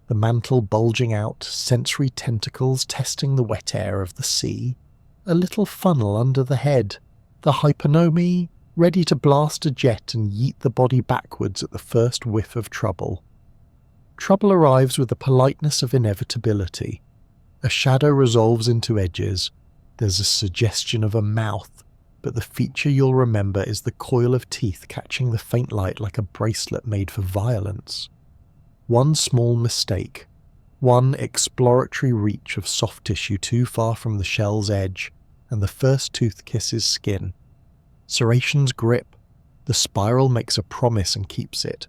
The mantle bulging out, sensory tentacles testing the wet air of the sea, a little funnel under the head, the hypernome ready to blast a jet and yeet the body backwards at the first whiff of trouble. Trouble arrives with the politeness of inevitability. A shadow resolves into edges. There's a suggestion of a mouth, but the feature you'll remember is the coil of teeth catching the faint light like a bracelet made for violence. One small mistake, one exploratory reach of soft tissue too far from the shell's edge, and the first tooth kisses skin. Serrations grip. The spiral makes a promise and keeps it.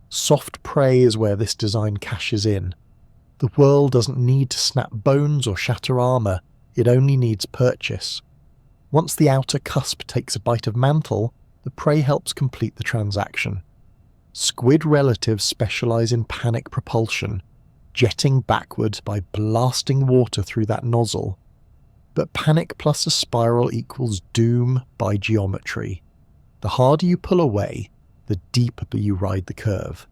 Soft prey is where this design cashes in. The world doesn't need to snap bones or shatter armour, it only needs purchase. Once the outer cusp takes a bite of mantle, the prey helps complete the transaction. Squid relatives specialise in panic propulsion, jetting backwards by blasting water through that nozzle. But panic plus a spiral equals doom by geometry. The harder you pull away, the deeper you ride the curve.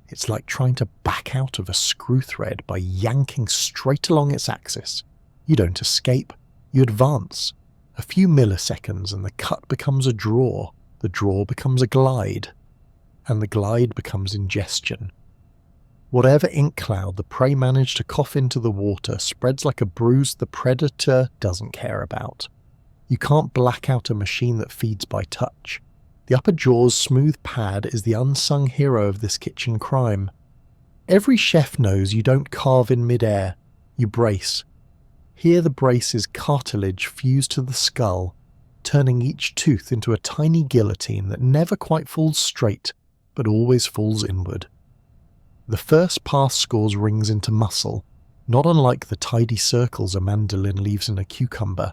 It's like trying to back out of a screw thread by yanking straight along its axis. You don't escape, you advance. A few milliseconds and the cut becomes a draw, the draw becomes a glide, and the glide becomes ingestion. Whatever ink cloud the prey managed to cough into the water spreads like a bruise the predator doesn't care about. You can't black out a machine that feeds by touch. The upper jaw's smooth pad is the unsung hero of this kitchen crime. Every chef knows you don't carve in mid-air, you brace. Here the brace is cartilage fused to the skull, turning each tooth into a tiny guillotine that never quite falls straight, but always falls inward. The first pass scores rings into muscle, not unlike the tidy circles a mandolin leaves in a cucumber,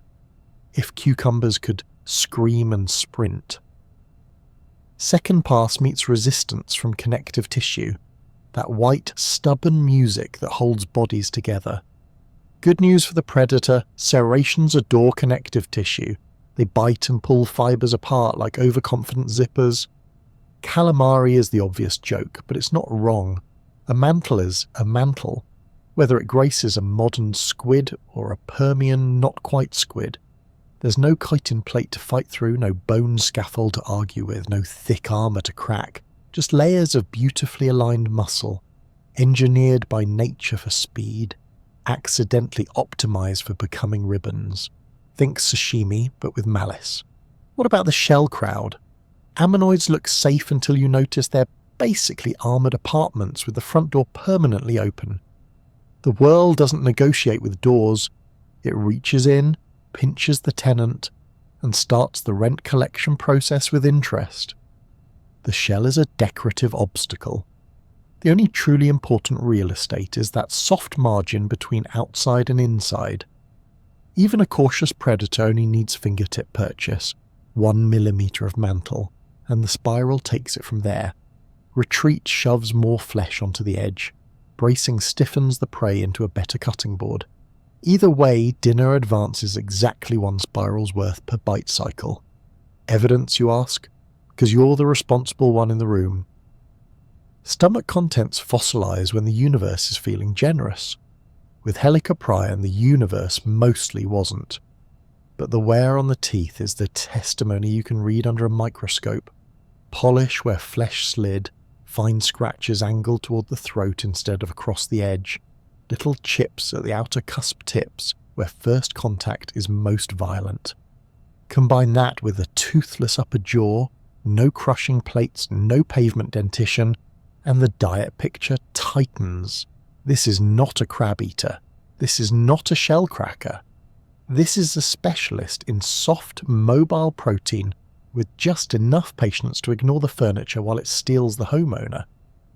if cucumbers could scream and sprint. Second pass meets resistance from connective tissue. that white, stubborn music that holds bodies together. Good news for the predator, serrations adore connective tissue. They bite and pull fibres apart like overconfident zippers. Calamari is the obvious joke, but it's not wrong. A mantle is a mantle, whether it graces a modern squid or a Permian not-quite squid. There's no chitin plate to fight through, no bone scaffold to argue with, no thick armour to crack, just layers of beautifully aligned muscle, engineered by nature for speed, accidentally optimised for becoming ribbons. Think sashimi, but with malice. What about the shell crowd? Ammonoids look safe until you notice they're basically armoured apartments with the front door permanently open. The world doesn't negotiate with doors. It reaches in, pinches the tenant, and starts the rent collection process with interest. The shell is a decorative obstacle. The only truly important real estate is that soft margin between outside and inside. Even a cautious predator only needs fingertip purchase, 1 millimetre of mantle, and the spiral takes it from there. Retreat shoves more flesh onto the edge. Bracing stiffens the prey into a better cutting board. Either way, dinner advances exactly 1 spiral's worth per bite cycle. Evidence, you ask? Because you're the responsible one in the room. Stomach contents fossilise when the universe is feeling generous. With Helicoprion, the universe mostly wasn't. But the wear on the teeth is the testimony you can read under a microscope. Polish where flesh slid, fine scratches angled toward the throat instead of across the edge, little chips at the outer cusp tips where first contact is most violent. Combine that with a toothless upper jaw, no crushing plates, no pavement dentition, and the diet picture tightens. This is not a crab eater. This is not a shell cracker. This is a specialist in soft, mobile protein with just enough patience to ignore the furniture while it steals the homeowner.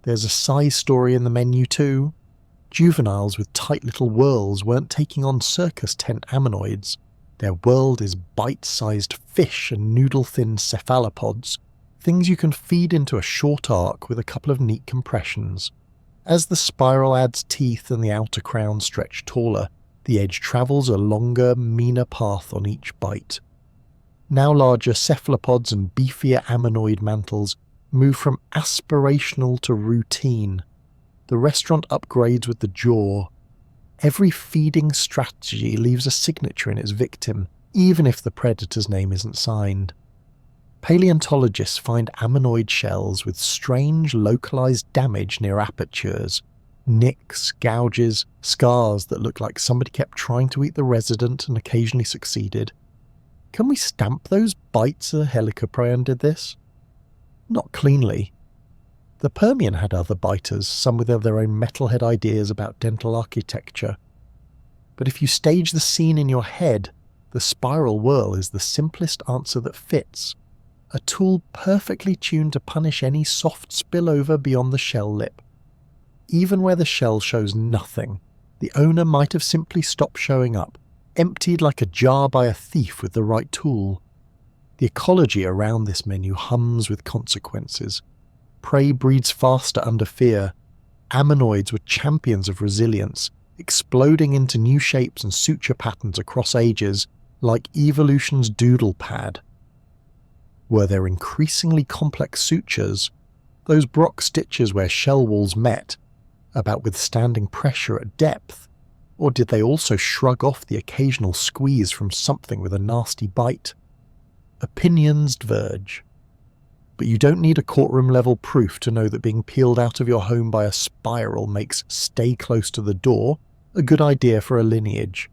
There's a size story in the menu too. Juveniles with tight little whirls weren't taking on circus tent ammonoids. Their world is bite-sized fish and noodle-thin cephalopods, things you can feed into a short arc with a couple of neat compressions. As the spiral adds teeth and the outer crown stretch taller, the edge travels a longer, meaner path on each bite. Now larger cephalopods and beefier ammonoid mantles move from aspirational to routine. The restaurant upgrades with the jaw. Every feeding strategy leaves a signature in its victim, even if the predator's name isn't signed. Paleontologists find ammonoid shells with strange localized damage near apertures, nicks, gouges, scars that look like somebody kept trying to eat the resident and occasionally succeeded. Can we stamp those bites a Helicoprion did this? Not cleanly. The Permian had other biters, some with their own metalhead ideas about dental architecture. But if you stage the scene in your head, the spiral whirl is the simplest answer that fits. A tool perfectly tuned to punish any soft spillover beyond the shell lip. Even where the shell shows nothing, the owner might have simply stopped showing up, emptied like a jar by a thief with the right tool. The ecology around this menu hums with consequences. Prey breeds faster under fear. Ammonoids were champions of resilience, exploding into new shapes and suture patterns across ages, like evolution's doodle pad. Were there increasingly complex sutures, those Brock stitches where shell walls met, about withstanding pressure at depth, or did they also shrug off the occasional squeeze from something with a nasty bite? Opinions diverge. But you don't need a courtroom-level proof to know that being peeled out of your home by a spiral makes stay close to the door a good idea for a lineage.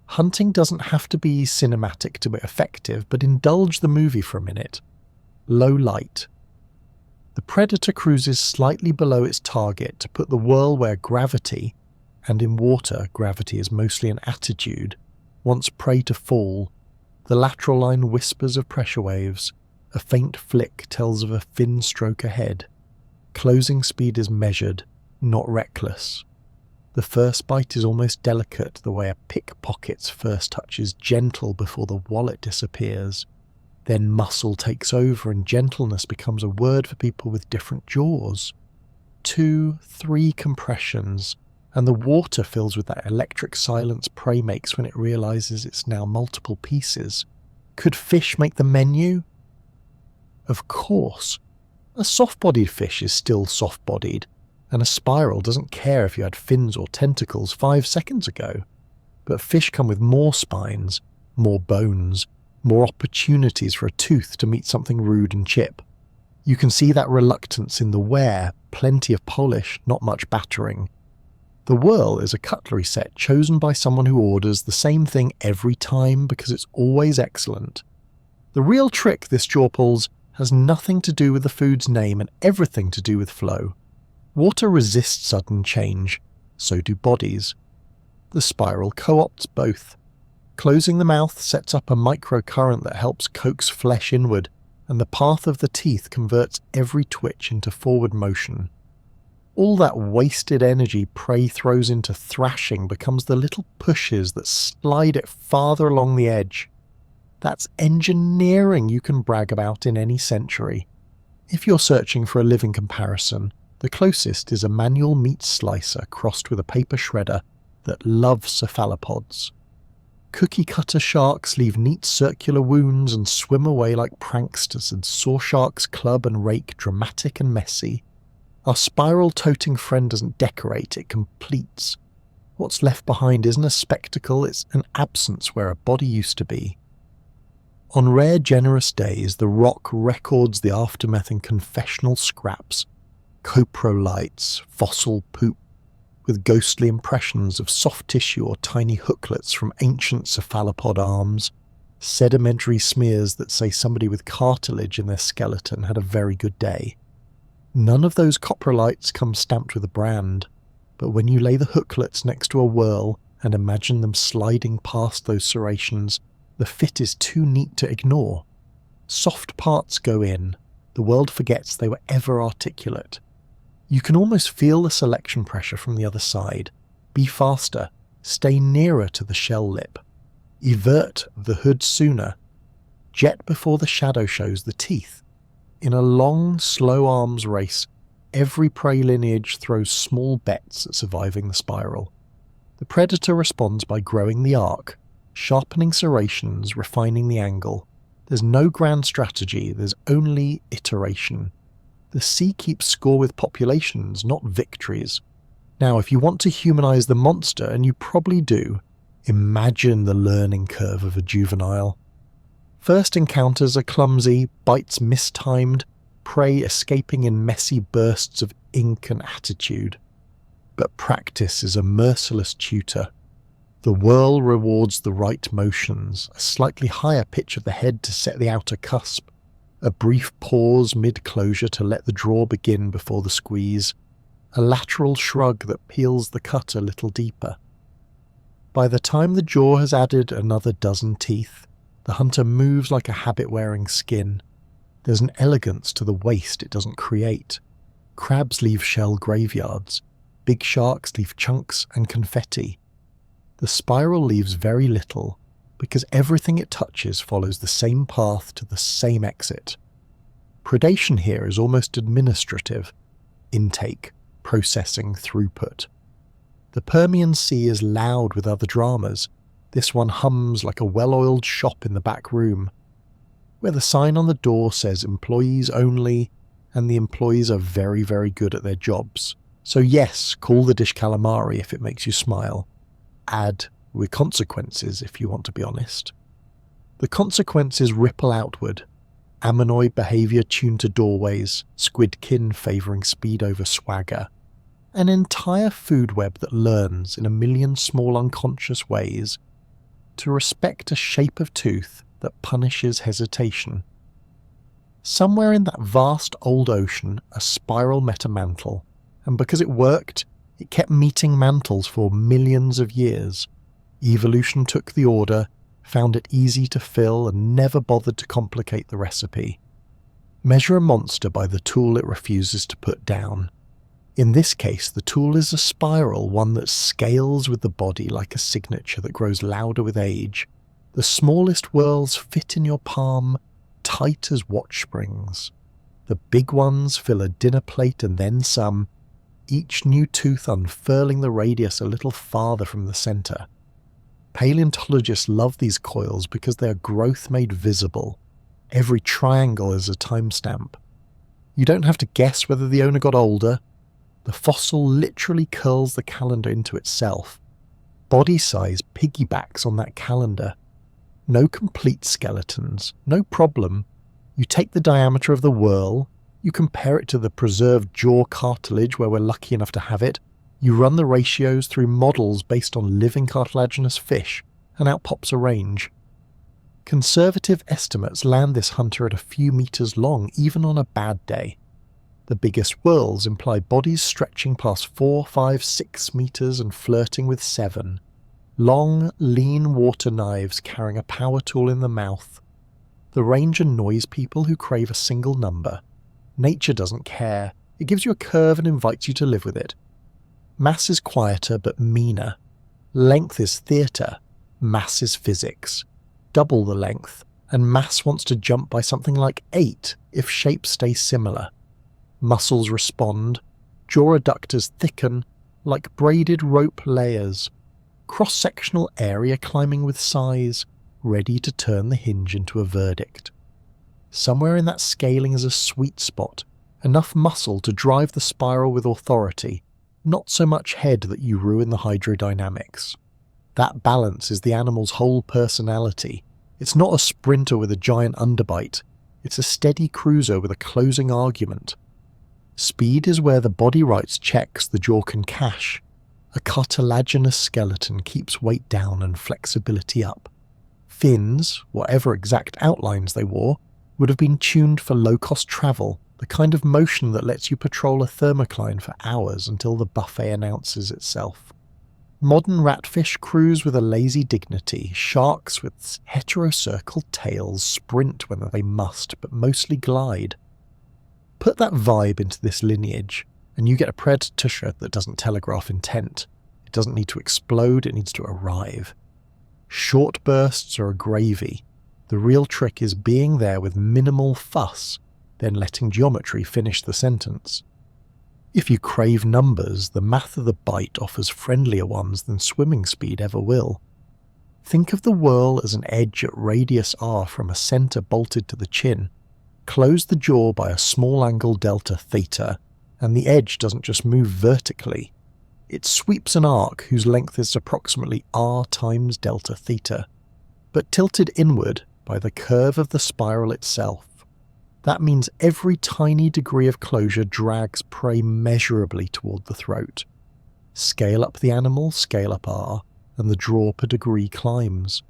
Hunting doesn't have to be cinematic to be effective, but indulge the movie for a minute. Low light. The predator cruises slightly below its target to put the whirl where gravity, and in water gravity is mostly an attitude, wants prey to fall. The lateral line whispers of pressure waves. A faint flick tells of a fin stroke ahead. Closing speed is measured, not reckless. The first bite is almost delicate, the way a pickpocket's first touch is gentle before the wallet disappears. Then muscle takes over and gentleness becomes a word for people with different jaws. 2, 3 compressions, and the water fills with that electric silence prey makes when it realizes it's now multiple pieces. Could fish make the menu? Of course. A soft-bodied fish is still soft-bodied, and a spiral doesn't care if you had fins or tentacles 5 seconds ago. But fish come with more spines, more bones, more opportunities for a tooth to meet something rude and chip. You can see that reluctance in the wear, plenty of polish, not much battering. The whirl is a cutlery set chosen by someone who orders the same thing every time because it's always excellent. The real trick this jaw pulls has nothing to do with the food's name and everything to do with flow. Water resists sudden change, so do bodies. The spiral co-opts both. Closing the mouth sets up a microcurrent that helps coax flesh inward, and the path of the teeth converts every twitch into forward motion. All that wasted energy prey throws into thrashing becomes the little pushes that slide it farther along the edge. That's engineering you can brag about in any century. If you're searching for a living comparison, the closest is a manual meat slicer crossed with a paper shredder that loves cephalopods. Cookie-cutter sharks leave neat circular wounds and swim away like pranksters, and saw sharks club and rake dramatic and messy. Our spiral-toting friend doesn't decorate, it completes. What's left behind isn't a spectacle, it's an absence where a body used to be. On rare, generous days, the rock records the aftermath in confessional scraps, coprolites, fossil poop, with ghostly impressions of soft tissue or tiny hooklets from ancient cephalopod arms, sedimentary smears that say somebody with cartilage in their skeleton had a very good day. None of those coprolites come stamped with a brand, but when you lay the hooklets next to a whirl and imagine them sliding past those serrations, the fit is too neat to ignore. Soft parts go in, the world forgets they were ever articulate. You can almost feel the selection pressure from the other side. Be faster, stay nearer to the shell lip. Evert the hood sooner. Jet before the shadow shows the teeth. In a long, slow arms race, every prey lineage throws small bets at surviving the spiral. The predator responds by growing the arc, sharpening serrations, refining the angle. There's no grand strategy, there's only iteration. The sea keeps score with populations, not victories. Now, if you want to humanize the monster, and you probably do, imagine the learning curve of a juvenile. First encounters are clumsy, bites mistimed, prey escaping in messy bursts of ink and attitude. But practice is a merciless tutor. The whirl rewards the right motions, a slightly higher pitch of the head to set the outer cusp, a brief pause mid-closure to let the draw begin before the squeeze, a lateral shrug that peels the cut a little deeper. By the time the jaw has added another dozen teeth, the hunter moves like a habit-wearing skin. There's an elegance to the waste it doesn't create. Crabs leave shell graveyards. Big sharks leave chunks and confetti. The spiral leaves very little, because everything it touches follows the same path to the same exit. Predation here is almost administrative. Intake, processing, throughput. The Permian Sea is loud with other dramas. This one hums like a well-oiled shop in the back room, where the sign on the door says employees only, and the employees are very, very good at their jobs. So yes, call the dish calamari if it makes you smile. Add with consequences if you want to be honest. The consequences ripple outward. Ammonoid behaviour tuned to doorways, squidkin favouring speed over swagger. An entire food web that learns in a million small unconscious ways to respect a shape of tooth that punishes hesitation. Somewhere in that vast old ocean, a spiral met a mantle, and because it worked, it kept meeting mantles for millions of years. Evolution took the order, found it easy to fill, and never bothered to complicate the recipe. Measure a monster by the tool it refuses to put down. In this case, the tool is a spiral, one that scales with the body like a signature that grows louder with age. The smallest whirls fit in your palm, tight as watch springs. The big ones fill a dinner plate and then some, each new tooth unfurling the radius a little farther from the centre. Paleontologists love these coils because they are growth made visible. Every triangle is a timestamp. You don't have to guess whether the owner got older. The fossil literally curls the calendar into itself. Body size piggybacks on that calendar. No complete skeletons, no problem. You take the diameter of the whorl, you compare it to the preserved jaw cartilage where we're lucky enough to have it, you run the ratios through models based on living cartilaginous fish, and out pops a range. Conservative estimates land this hunter at a few meters long, even on a bad day. The biggest whorls imply bodies stretching past 4, 5, 6 meters and flirting with 7. Long, lean water knives carrying a power tool in the mouth. The range annoys people who crave a single number. Nature doesn't care. It gives you a curve and invites you to live with it. Mass is quieter but meaner. Length is theatre. Mass is physics. Double the length, and mass wants to jump by something like 8 if shapes stay similar. Muscles respond. Jaw adductors thicken like braided rope layers. Cross-sectional area climbing with size, ready to turn the hinge into a verdict. Somewhere in that scaling is a sweet spot, enough muscle to drive the spiral with authority, not so much head that you ruin the hydrodynamics. That balance is the animal's whole personality. It's not a sprinter with a giant underbite, it's a steady cruiser with a closing argument. Speed is where the body writes checks the jaw can cash. A cartilaginous skeleton keeps weight down and flexibility up. Fins, whatever exact outlines they wore, would have been tuned for low-cost travel, the kind of motion that lets you patrol a thermocline for hours until the buffet announces itself. Modern ratfish cruise with a lazy dignity. Sharks with heterocircle tails sprint when they must, but mostly glide. Put that vibe into this lineage, and you get a predator that doesn't telegraph intent. It doesn't need to explode, it needs to arrive. Short bursts are a gravy. The real trick is being there with minimal fuss, then letting geometry finish the sentence. If you crave numbers, the math of the bite offers friendlier ones than swimming speed ever will. Think of the whorl as an edge at radius r from a centre bolted to the chin. Close the jaw by a small angle delta theta, and the edge doesn't just move vertically. It sweeps an arc whose length is approximately r times delta theta, but tilted inward by the curve of the spiral itself. That means every tiny degree of closure drags prey measurably toward the throat. Scale up the animal, scale up r, and the draw per degree climbs.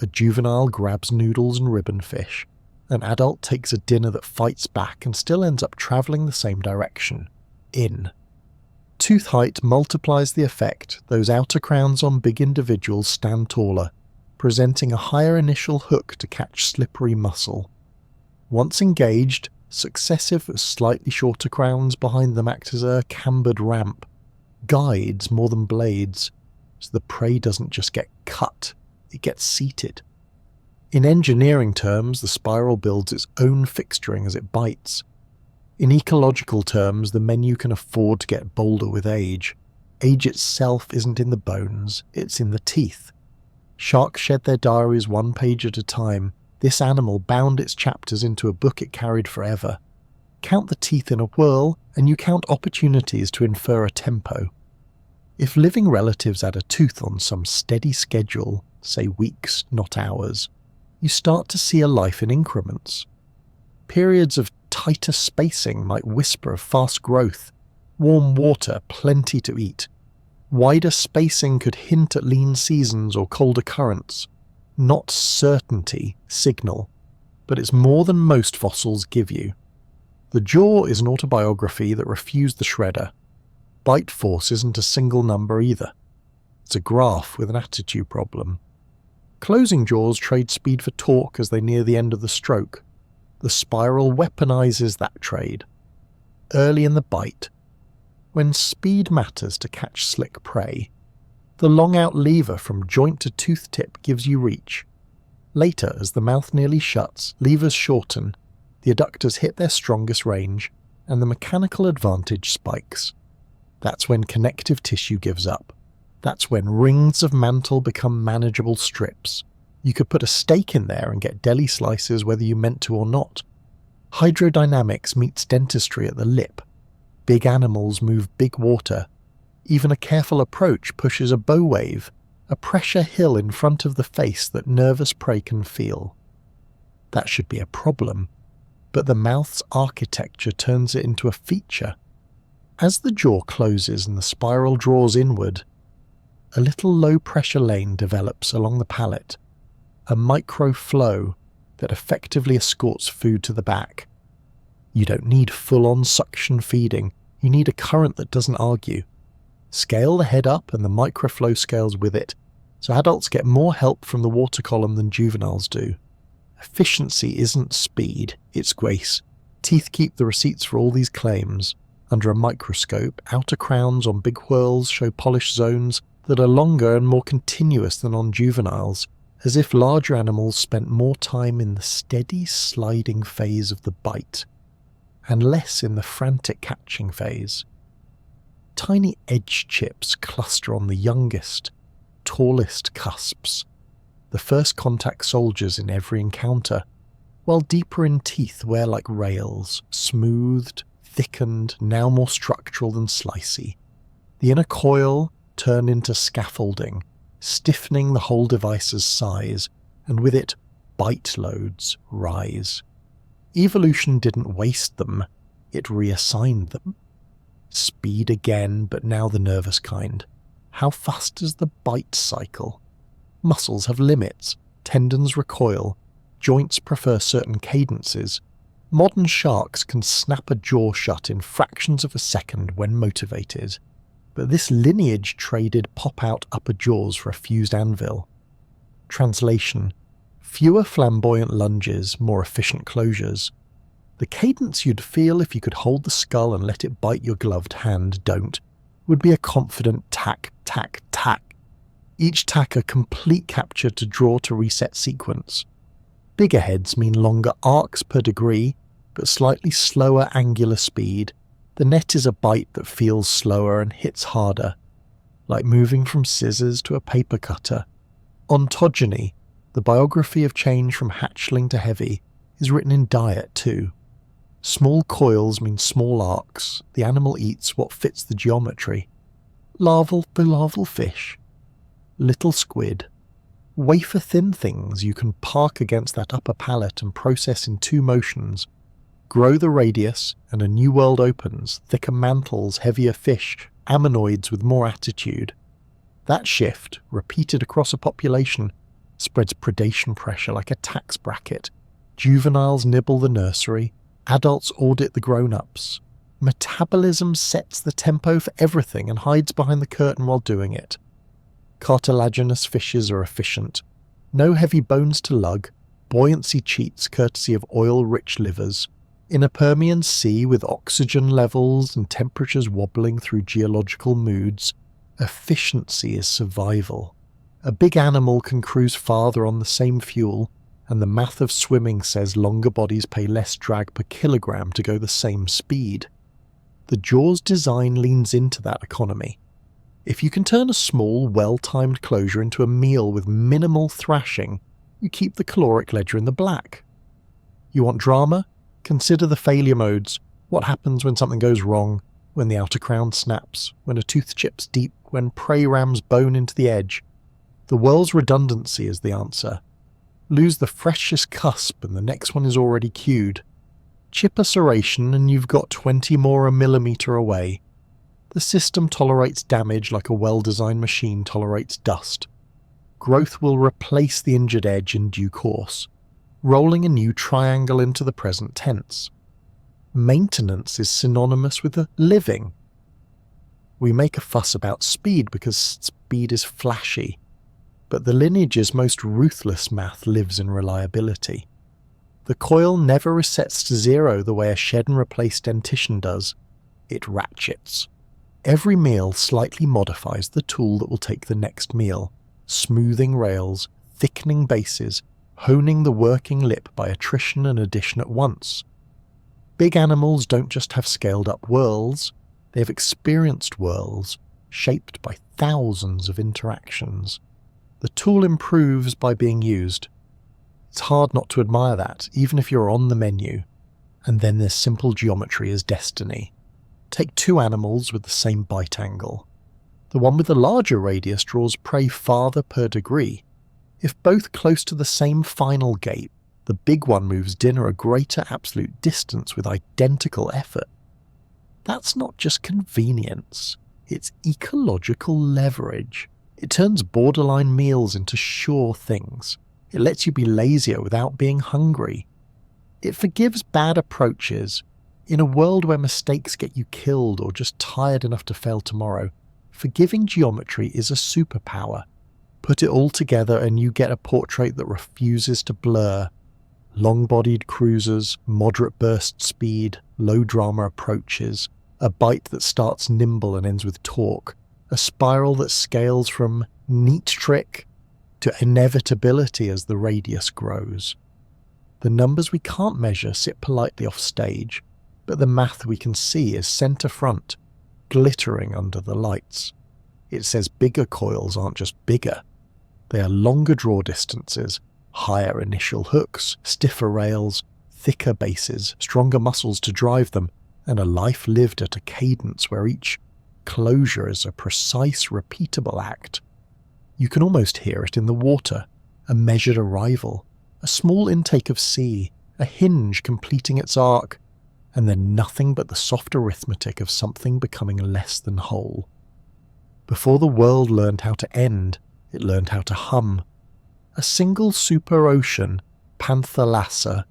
A juvenile grabs noodles and ribbon fish. An adult takes a dinner that fights back and still ends up travelling the same direction, in. Tooth height multiplies the effect. Those outer crowns on big individuals stand taller, presenting a higher initial hook to catch slippery muscle. Once engaged, successive slightly shorter crowns behind them act as a cambered ramp, guides more than blades, so the prey doesn't just get cut, it gets seated. In engineering terms, the spiral builds its own fixturing as it bites. In ecological terms, the menu can afford to get bolder with age. Age itself isn't in the bones, it's in the teeth. Sharks shed their diaries one page at a time. This animal bound its chapters into a book it carried forever. Count the teeth in a whorl, and you count opportunities to infer a tempo. If living relatives add a tooth on some steady schedule, say weeks, not hours, you start to see a life in increments. Periods of tighter spacing might whisper of fast growth, warm water, plenty to eat. Wider spacing could hint at lean seasons or colder currents. Not certainty, signal, but it's more than most fossils give you. The jaw is an autobiography that refused the shredder. Bite force isn't a single number either. It's a graph with an attitude problem. Closing jaws trade speed for torque as they near the end of the stroke. The spiral weaponizes that trade. Early in the bite, when speed matters to catch slick prey, the long-out lever from joint to tooth tip gives you reach. Later, as the mouth nearly shuts, levers shorten, the adductors hit their strongest range, and the mechanical advantage spikes. That's when connective tissue gives up. That's when rings of mantle become manageable strips. You could put a steak in there and get deli slices whether you meant to or not. Hydrodynamics meets dentistry at the lip. Big animals move big water. Even a careful approach pushes a bow wave, a pressure hill in front of the face that nervous prey can feel. That should be a problem, but the mouth's architecture turns it into a feature. As the jaw closes and the spiral draws inward, a little low-pressure lane develops along the palate, a micro-flow that effectively escorts food to the back. You don't need full-on suction feeding, you need a current that doesn't argue. Scale the head up and the microflow scales with it, so adults get more help from the water column than juveniles do. Efficiency isn't speed, it's grace. Teeth keep the receipts for all these claims. Under a microscope, outer crowns on big whorls show polished zones that are longer and more continuous than on juveniles, as if larger animals spent more time in the steady sliding phase of the bite, and less in the frantic catching phase. Tiny edge chips cluster on the youngest, tallest cusps, the first contact soldiers in every encounter, while deeper in teeth wear like rails, smoothed, thickened, now more structural than slicey. The inner coil turn into scaffolding, stiffening the whole device's size, and with it, bite loads rise. Evolution didn't waste them, it reassigned them. Speed again, but now the nervous kind. How fast is the bite cycle? Muscles have limits, tendons recoil, joints prefer certain cadences. Modern sharks can snap a jaw shut in fractions of a second when motivated, but this lineage traded pop-out upper jaws for a fused anvil. Translation: fewer flamboyant lunges, more efficient closures. The cadence you'd feel if you could hold the skull and let it bite your gloved hand, would be a confident tack, tack, tack. Each tack a complete capture to draw to reset sequence. Bigger heads mean longer arcs per degree, but slightly slower angular speed. The net is a bite that feels slower and hits harder, like moving from scissors to a paper cutter. Ontogeny, the biography of change from hatchling to heavy, is written in diet too. Small coils mean small arcs. The animal eats what fits the geometry. Larval fish. Little squid. Wafer-thin things you can park against that upper palate and process in two motions. Grow the radius, and a new world opens, thicker mantles, heavier fish, ammonoids with more attitude. That shift, repeated across a population, spreads predation pressure like a tax bracket. Juveniles nibble the nursery, adults audit the grown-ups. Metabolism sets the tempo for everything and hides behind the curtain while doing it. Cartilaginous fishes are efficient. No heavy bones to lug, buoyancy cheats courtesy of oil-rich livers. In a Permian sea with oxygen levels and temperatures wobbling through geological moods, efficiency is survival. A big animal can cruise farther on the same fuel, and the math of swimming says longer bodies pay less drag per kilogram to go the same speed. The jaw's design leans into that economy. If you can turn a small, well-timed closure into a meal with minimal thrashing, you keep the caloric ledger in the black. You want drama? Consider the failure modes. What happens when something goes wrong? When the outer crown snaps, when a tooth chips deep, when prey rams bone into the edge. The world's redundancy is the answer. Lose the freshest cusp and the next one is already cued. Chip a serration and you've got 20 more a millimetre away. The system tolerates damage like a well-designed machine tolerates dust. Growth will replace the injured edge in due course, rolling a new triangle into the present tense. Maintenance is synonymous with the living. We make a fuss about speed because speed is flashy, but the lineage's most ruthless math lives in reliability. The coil never resets to zero the way a shed and replace dentition does. It ratchets. Every meal slightly modifies the tool that will take the next meal, smoothing rails, thickening bases, honing the working lip by attrition and addition at once. Big animals don't just have scaled-up whorls, They have experienced worlds shaped by thousands of interactions. The tool improves by being used. It's hard not to admire that, even if you're on the menu. And then there's simple geometry as destiny. Take two animals with the same bite angle. The one with the larger radius draws prey farther per degree. If both close to the same final gate, the big one moves dinner a greater absolute distance with identical effort. That's not just convenience, it's ecological leverage. It turns borderline meals into sure things. It lets you be lazier without being hungry. It forgives bad approaches. In a world where mistakes get you killed or just tired enough to fail tomorrow, forgiving geometry is a superpower. Put it all together and you get a portrait that refuses to blur. Long-bodied cruisers, moderate burst speed, low drama approaches, a bite that starts nimble and ends with torque, a spiral that scales from neat trick to inevitability as the radius grows. The numbers we can't measure sit politely off stage, but the math we can see is centre front, glittering under the lights. It says bigger coils aren't just bigger. They are longer draw distances, higher initial hooks, stiffer rails, thicker bases, stronger muscles to drive them, and a life lived at a cadence where each closure is a precise, repeatable act. You can almost hear it in the water, a measured arrival, a small intake of sea, a hinge completing its arc, and then nothing but the soft arithmetic of something becoming less than whole. Before the world learned how to end, it learned how to hum. A single super ocean, Panthalassa,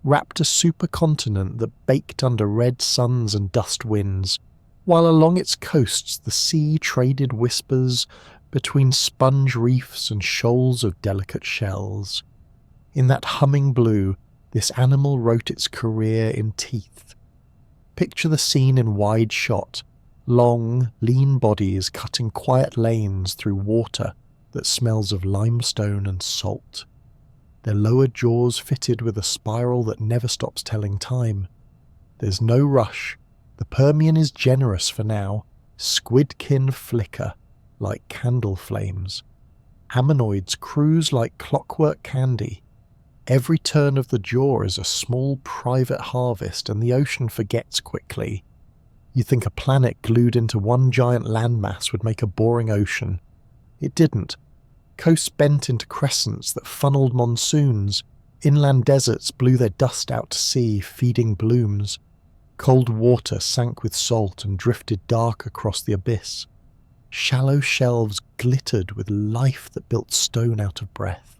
wrapped a supercontinent that baked under red suns and dust winds, while along its coasts the sea traded whispers between sponge reefs and shoals of delicate shells. In that humming blue, this animal wrote its career in teeth. Picture the scene in wide shot, long, lean bodies cutting quiet lanes through water that smells of limestone and salt. Their lower jaws fitted with a spiral that never stops telling time. There's no rush. The Permian is generous for now. Squidkin flicker like candle flames. Ammonites cruise like clockwork candy. Every turn of the jaw is a small private harvest, and the ocean forgets quickly. You think a planet glued into one giant landmass would make a boring ocean. It didn't. Coasts bent into crescents that funneled monsoons. Inland deserts blew their dust out to sea, feeding blooms. Cold water sank with salt and drifted dark across the abyss. Shallow shelves glittered with life that built stone out of breath.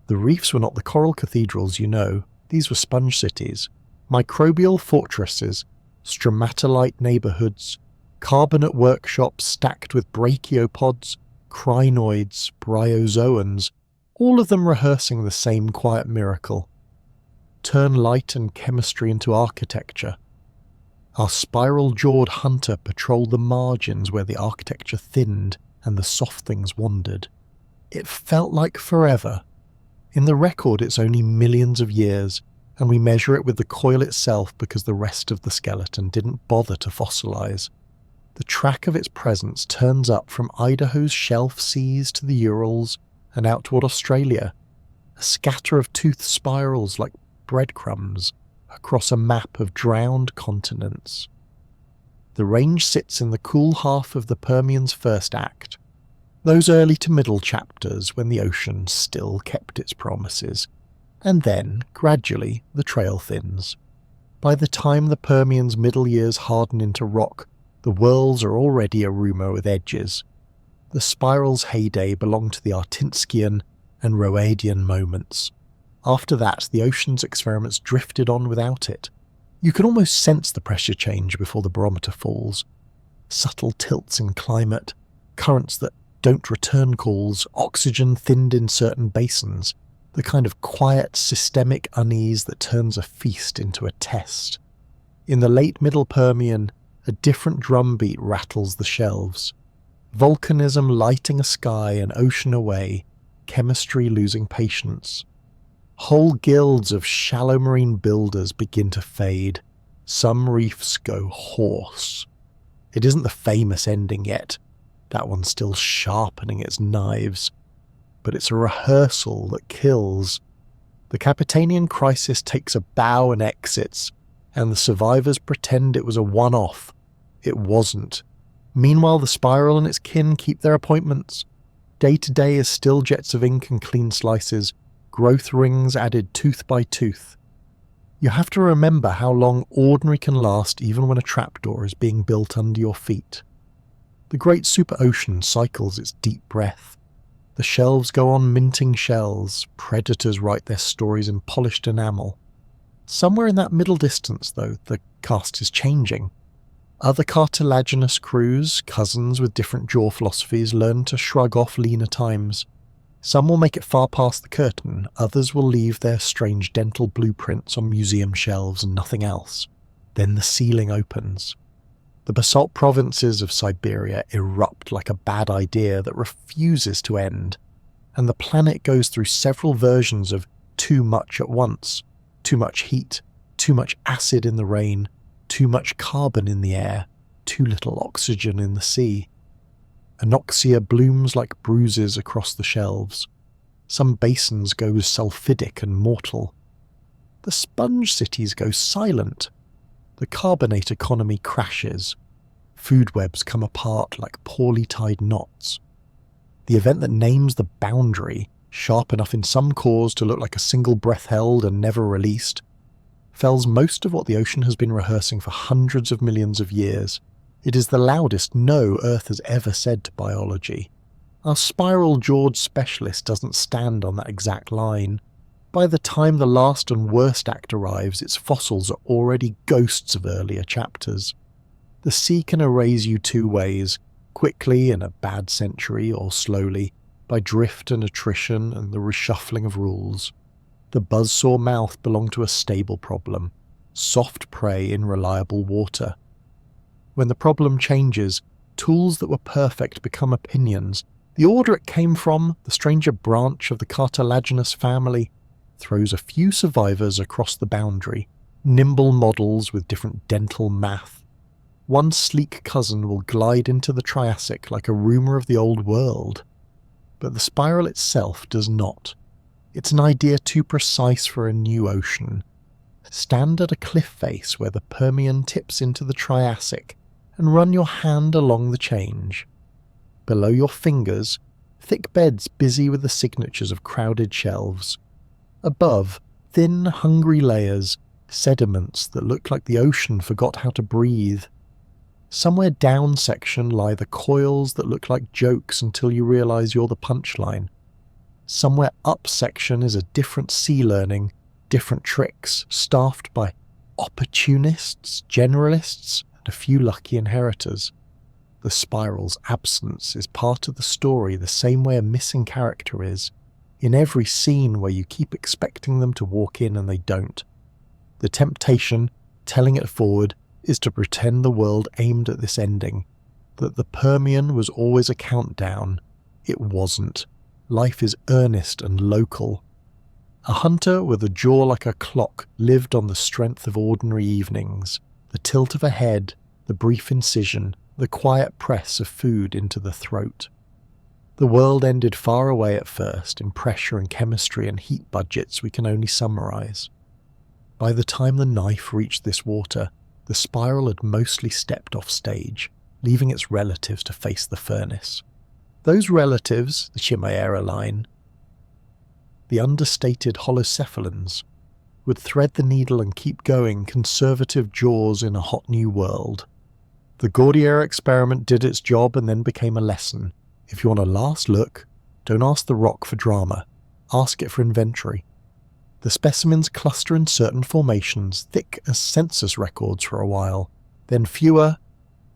The reefs were not the coral cathedrals you know. These were sponge cities, microbial fortresses, stromatolite neighbourhoods, carbonate workshops stacked with brachiopods, crinoids, bryozoans, all of them rehearsing the same quiet miracle. Turn light and chemistry into architecture. Our spiral-jawed hunter patrolled the margins where the architecture thinned and the soft things wandered. It felt like forever. In the record it's only millions of years, and we measure it with the coil itself because the rest of the skeleton didn't bother to fossilize. The track of its presence turns up from Idaho's shelf seas to the Urals and out toward Australia, a scatter of toothed spirals like breadcrumbs across a map of drowned continents. The range sits in the cool half of the Permian's first act, those early to middle chapters when the ocean still kept its promises, and then, gradually, the trail thins. By the time the Permian's middle years harden into rock, the worlds are already a rumour with edges. The spiral's heyday belonged to the Artinskian and Roadian moments. After that, the ocean's experiments drifted on without it. You can almost sense the pressure change before the barometer falls. Subtle tilts in climate, currents that don't return calls, oxygen thinned in certain basins, the kind of quiet, systemic unease that turns a feast into a test. In the late Middle Permian, a different drumbeat rattles the shelves. Volcanism lighting a sky and ocean away, chemistry losing patience. Whole guilds of shallow marine builders begin to fade. Some reefs go hoarse. It isn't the famous ending yet. That one's still sharpening its knives. But it's a rehearsal that kills. The Capitanian crisis takes a bow and exits, and the survivors pretend it was a one-off. It wasn't. Meanwhile, the Spiral and its kin keep their appointments. Day to day is still jets of ink and clean slices, growth rings added tooth by tooth. You have to remember how long ordinary can last even when a trapdoor is being built under your feet. The great super ocean cycles its deep breath. The shelves go on minting shells, predators write their stories in polished enamel. Somewhere in that middle distance, though, the cast is changing. Other cartilaginous crews, cousins with different jaw philosophies, learn to shrug off leaner times. Some will make it far past the curtain, others will leave their strange dental blueprints on museum shelves and nothing else. Then the ceiling opens. The basalt provinces of Siberia erupt like a bad idea that refuses to end, and the planet goes through several versions of too much at once. Too much heat, too much acid in the rain, too much carbon in the air, too little oxygen in the sea. Anoxia blooms like bruises across the shelves. Some basins go sulfidic and mortal. The sponge cities go silent. The carbonate economy crashes. Food webs come apart like poorly tied knots. The event that names the boundary, sharp enough in some cores to look like a single breath held and never released, fells most of what the ocean has been rehearsing for hundreds of millions of years. It is the loudest no Earth has ever said to biology. Our spiral-jawed specialist doesn't stand on that exact line. By the time the last and worst act arrives, its fossils are already ghosts of earlier chapters. The sea can erase you two ways, quickly in a bad century or slowly, by drift and attrition and the reshuffling of rules. The buzzsaw mouth belonged to a stable problem, soft prey in reliable water. When the problem changes, tools that were perfect become opinions. The order it came from, the stranger branch of the cartilaginous family, throws a few survivors across the boundary, nimble models with different dental math. One sleek cousin will glide into the Triassic like a rumour of the old world. But the spiral itself does not. It's an idea too precise for a new ocean. Stand at a cliff face where the Permian tips into the Triassic and run your hand along the change. Below your fingers, thick beds busy with the signatures of crowded shelves. Above, thin, hungry layers, sediments that look like the ocean forgot how to breathe. Somewhere down section lie the coils that look like jokes until you realise you're the punchline. Somewhere up section is a different sea learning, different tricks, staffed by opportunists, generalists, and a few lucky inheritors. The spiral's absence is part of the story the same way a missing character is, in every scene where you keep expecting them to walk in and they don't. The temptation, telling it forward, is to pretend the world aimed at this ending, that the Permian was always a countdown. It wasn't. Life is earnest and local. A hunter with a jaw like a clock lived on the strength of ordinary evenings, the tilt of a head, the brief incision, the quiet press of food into the throat. The world ended far away at first in pressure and chemistry and heat budgets we can only summarise. By the time the knife reached this water, the spiral had mostly stepped off stage, leaving its relatives to face the furnace. Those relatives, the Chimaera line, the understated holocephalans, would thread the needle and keep going conservative jaws in a hot new world. The Gordiera experiment did its job and then became a lesson. If you want a last look, don't ask the rock for drama, ask it for inventory. The specimens cluster in certain formations, thick as census records for a while, then fewer,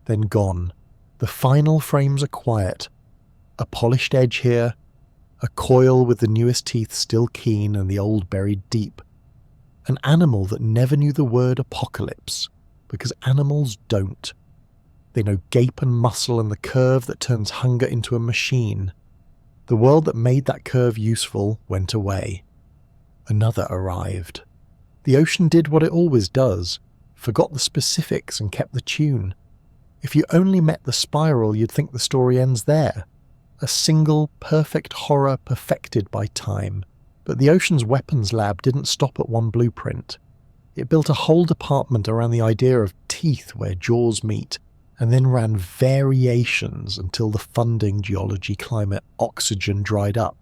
then gone. The final frames are quiet. A polished edge here, a coil with the newest teeth still keen and the old buried deep. An animal that never knew the word apocalypse, because animals don't. They know gape and muscle and the curve that turns hunger into a machine. The world that made that curve useful went away. Another arrived. The ocean did what it always does, forgot the specifics and kept the tune. If you only met the spiral, you'd think the story ends there. A single, perfect horror perfected by time. But the Ocean's Weapons Lab didn't stop at one blueprint. It built a whole department around the idea of teeth where jaws meet, and then ran variations until the funding, geology, climate, oxygen dried up.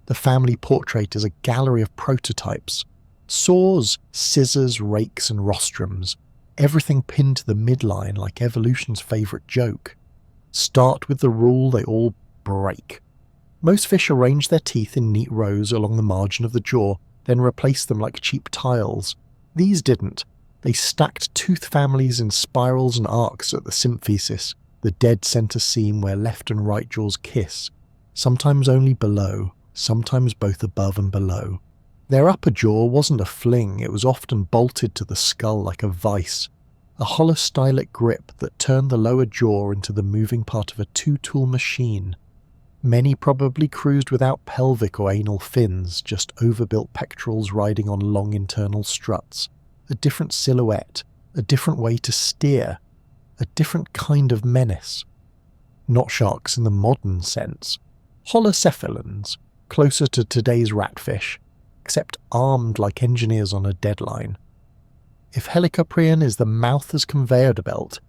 The family portrait is a gallery of prototypes. Saws, scissors, rakes and rostrums. Everything pinned to the midline like evolution's favourite joke. Start with the rule they all break. Most fish arrange their teeth in neat rows along the margin of the jaw, then replace them like cheap tiles. These didn't. They stacked tooth families in spirals and arcs at the symphysis, the dead centre seam where left and right jaws kiss, sometimes only below, sometimes both above and below. Their upper jaw wasn't a fling, it was often bolted to the skull like a vice, a holostylic grip that turned the lower jaw into the moving part of a two-tool machine. Many probably cruised without pelvic or anal fins, just overbuilt pectorals riding on long internal struts. A different silhouette, a different way to steer, a different kind of menace. Not sharks in the modern sense. Holocephalans, closer to today's ratfish, except armed like engineers on a deadline. If Helicoprion is the mouth as conveyor belt,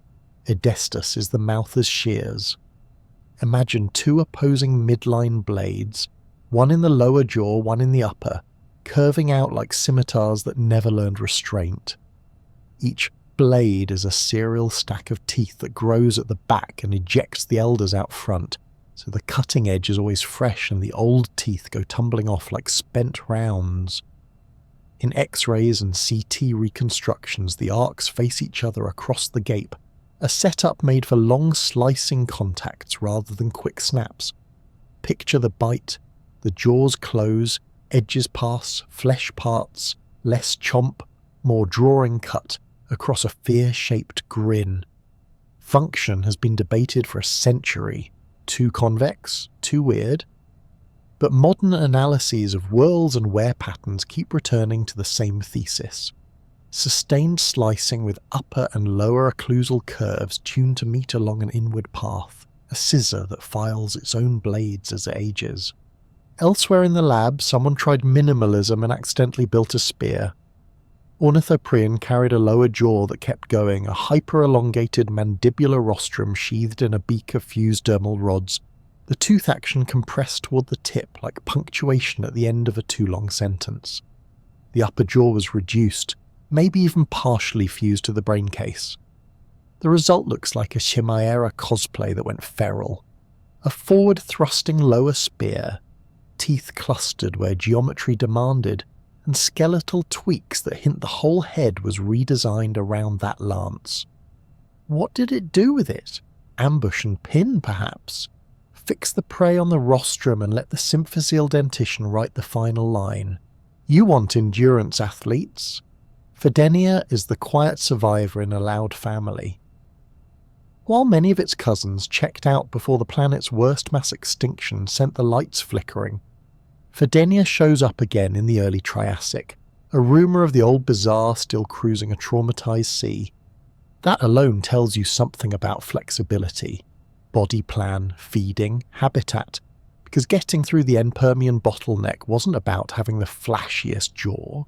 Edestus is the mouth as shears. Imagine two opposing midline blades, one in the lower jaw, one in the upper, curving out like scimitars that never learned restraint. Each blade is a serial stack of teeth that grows at the back and ejects the elders out front, so the cutting edge is always fresh and the old teeth go tumbling off like spent rounds. In X-rays and CT reconstructions, the arcs face each other across the gape, a setup made for long slicing contacts rather than quick snaps. Picture the bite, the jaws close, edges pass, flesh parts, less chomp, more drawing cut, across a fear-shaped grin. Function has been debated for a century. Too convex? Too weird? But modern analyses of whorls and wear patterns keep returning to the same thesis. Sustained slicing with upper and lower occlusal curves tuned to meet along an inward path, a scissor that files its own blades as it ages. Elsewhere in the lab, someone tried minimalism and accidentally built a spear. Ornithoprion carried a lower jaw that kept going, a hyper-elongated mandibular rostrum sheathed in a beak of fused dermal rods, the tooth action compressed toward the tip like punctuation at the end of a too-long sentence. The upper jaw was reduced, maybe even partially fused to the brain case. The result looks like a Chimaera cosplay that went feral. A forward-thrusting lower spear, teeth clustered where geometry demanded, and skeletal tweaks that hint the whole head was redesigned around that lance. What did it do with it? Ambush and pin, perhaps? Fix the prey on the rostrum and let the symphyseal dentition write the final line. You want endurance, athletes. Fidenia is the quiet survivor in a loud family. While many of its cousins checked out before the planet's worst mass extinction sent the lights flickering, Fidenia shows up again in the early Triassic, a rumour of the old bazaar still cruising a traumatised sea. That alone tells you something about flexibility, body plan, feeding, habitat, because getting through the end-Permian bottleneck wasn't about having the flashiest jaw.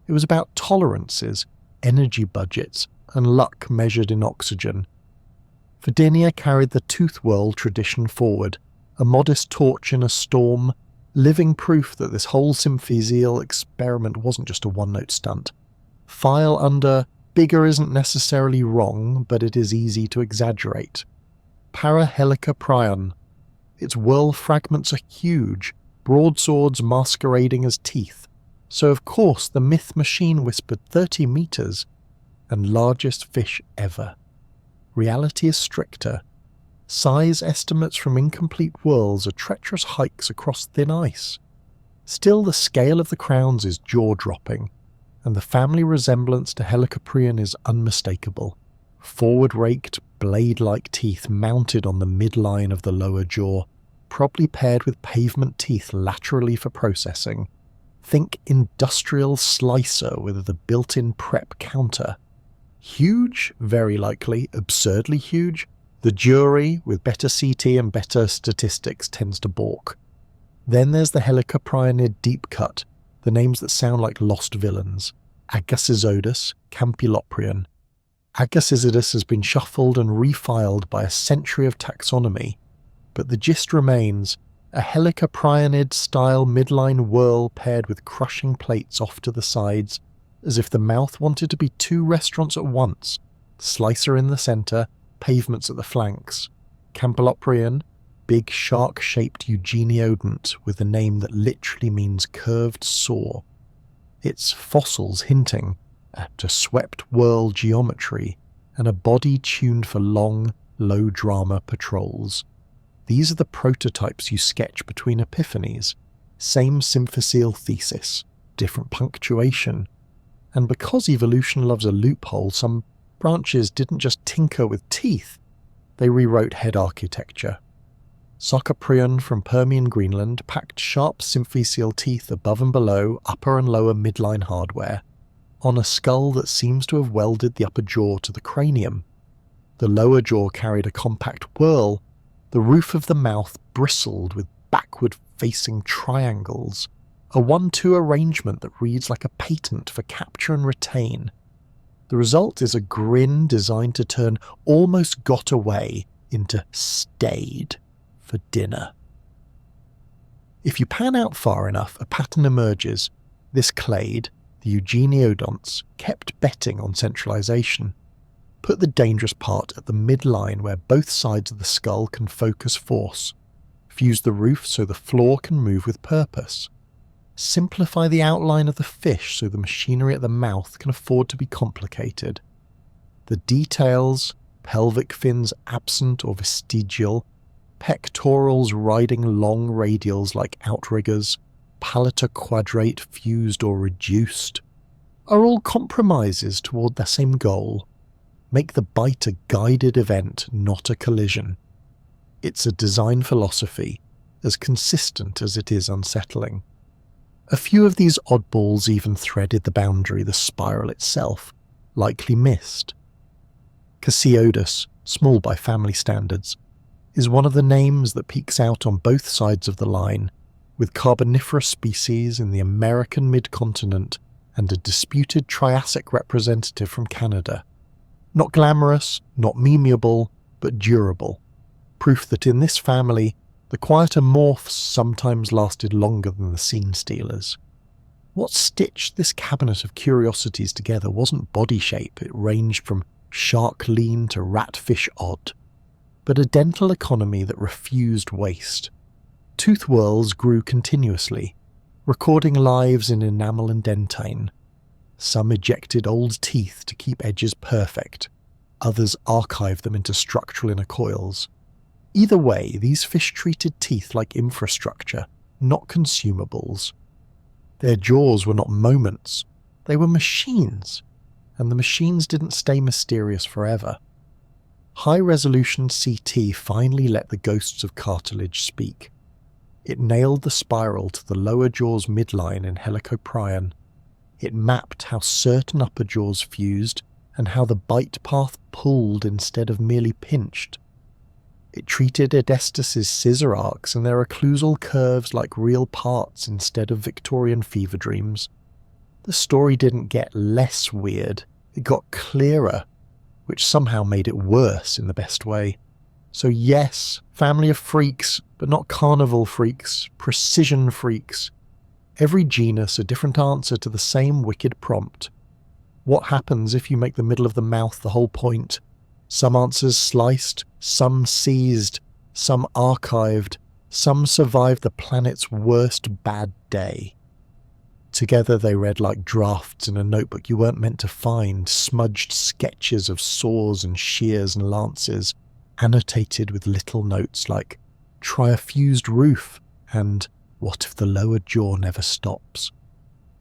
It was about tolerances, energy budgets, and luck measured in oxygen. Fidenia carried the tooth world tradition forward, a modest torch in a storm, living proof that this whole symphyseal experiment wasn't just a one-note stunt. File under, bigger isn't necessarily wrong, but it is easy to exaggerate. Parahelica prion. Its whirl fragments are huge, broadswords masquerading as teeth. So of course the myth machine whispered 30 meters, and largest fish ever. Reality is stricter. Size estimates from incomplete whirls are treacherous hikes across thin ice. Still, the scale of the crowns is jaw-dropping, and the family resemblance to Helicoprion is unmistakable. Forward-raked, blade-like teeth mounted on the midline of the lower jaw, probably paired with pavement teeth laterally for processing. Think industrial slicer with the built-in prep counter. Huge, very likely, absurdly huge. The jury, with better CT and better statistics, tends to balk. Then there's the helicoprionid deep cut, the names that sound like lost villains. Agassizodus, Campiloprion. Agassizodus has been shuffled and refiled by a century of taxonomy, but the gist remains: a helicoprionid-style midline whirl paired with crushing plates off to the sides, as if the mouth wanted to be two restaurants at once, slicer in the centre, pavements at the flanks. Campiloprion, big shark-shaped eugeniodont with a name that literally means curved saw. Its fossils hinting at a swept whirl geometry and a body tuned for long, low-drama patrols. These are the prototypes you sketch between epiphanies. Same symphyseal thesis, different punctuation. And because evolution loves a loophole, some branches didn't just tinker with teeth, they rewrote head architecture. Sarcoprion from Permian Greenland packed sharp symphyseal teeth above and below upper and lower midline hardware, on a skull that seems to have welded the upper jaw to the cranium. The lower jaw carried a compact whirl, the roof of the mouth bristled with backward-facing triangles, a 1-2 arrangement that reads like a patent for capture and retain. The result is a grin designed to turn almost got away into stayed for dinner. If you pan out far enough, a pattern emerges. This clade, the eugeniodonts, kept betting on centralization. Put the dangerous part at the midline where both sides of the skull can focus force. Fuse the roof so the floor can move with purpose. Simplify the outline of the fish so the machinery at the mouth can afford to be complicated. The details, pelvic fins absent or vestigial, pectorals riding long radials like outriggers, palatar quadrate fused or reduced, are all compromises toward the same goal. Make the bite a guided event, not a collision. It's a design philosophy, as consistent as it is unsettling. A few of these oddballs even threaded the boundary the spiral itself, likely missed. Cassiodus, small by family standards, is one of the names that peeks out on both sides of the line, with Carboniferous species in the American mid-continent and a disputed Triassic representative from Canada. Not glamorous, not memeable, but durable. Proof that in this family, the quieter morphs sometimes lasted longer than the scene stealers. What stitched this cabinet of curiosities together wasn't body shape, it ranged from shark lean to ratfish odd, but a dental economy that refused waste. Tooth whorls grew continuously, recording lives in enamel and dentine. Some ejected old teeth to keep edges perfect, others archived them into structural inner coils. Either way, these fish treated teeth like infrastructure, not consumables. Their jaws were not moments, they were machines, and the machines didn't stay mysterious forever. High-resolution CT finally let the ghosts of cartilage speak. It nailed the spiral to the lower jaw's midline in helicoprion. It mapped how certain upper jaws fused and how the bite path pulled instead of merely pinched. It treated Edestus's scissor arcs and their occlusal curves like real parts instead of Victorian fever dreams. The story didn't get less weird, it got clearer, which somehow made it worse in the best way. So yes, family of freaks, but not carnival freaks, precision freaks. Every genus a different answer to the same wicked prompt. What happens if you make the middle of the mouth the whole point? Some answers sliced, some seized, some archived, some survived the planet's worst bad day. Together they read like drafts in a notebook you weren't meant to find, smudged sketches of saws and shears and lances, annotated with little notes like, "Try a fused roof," and "What if the lower jaw never stops?"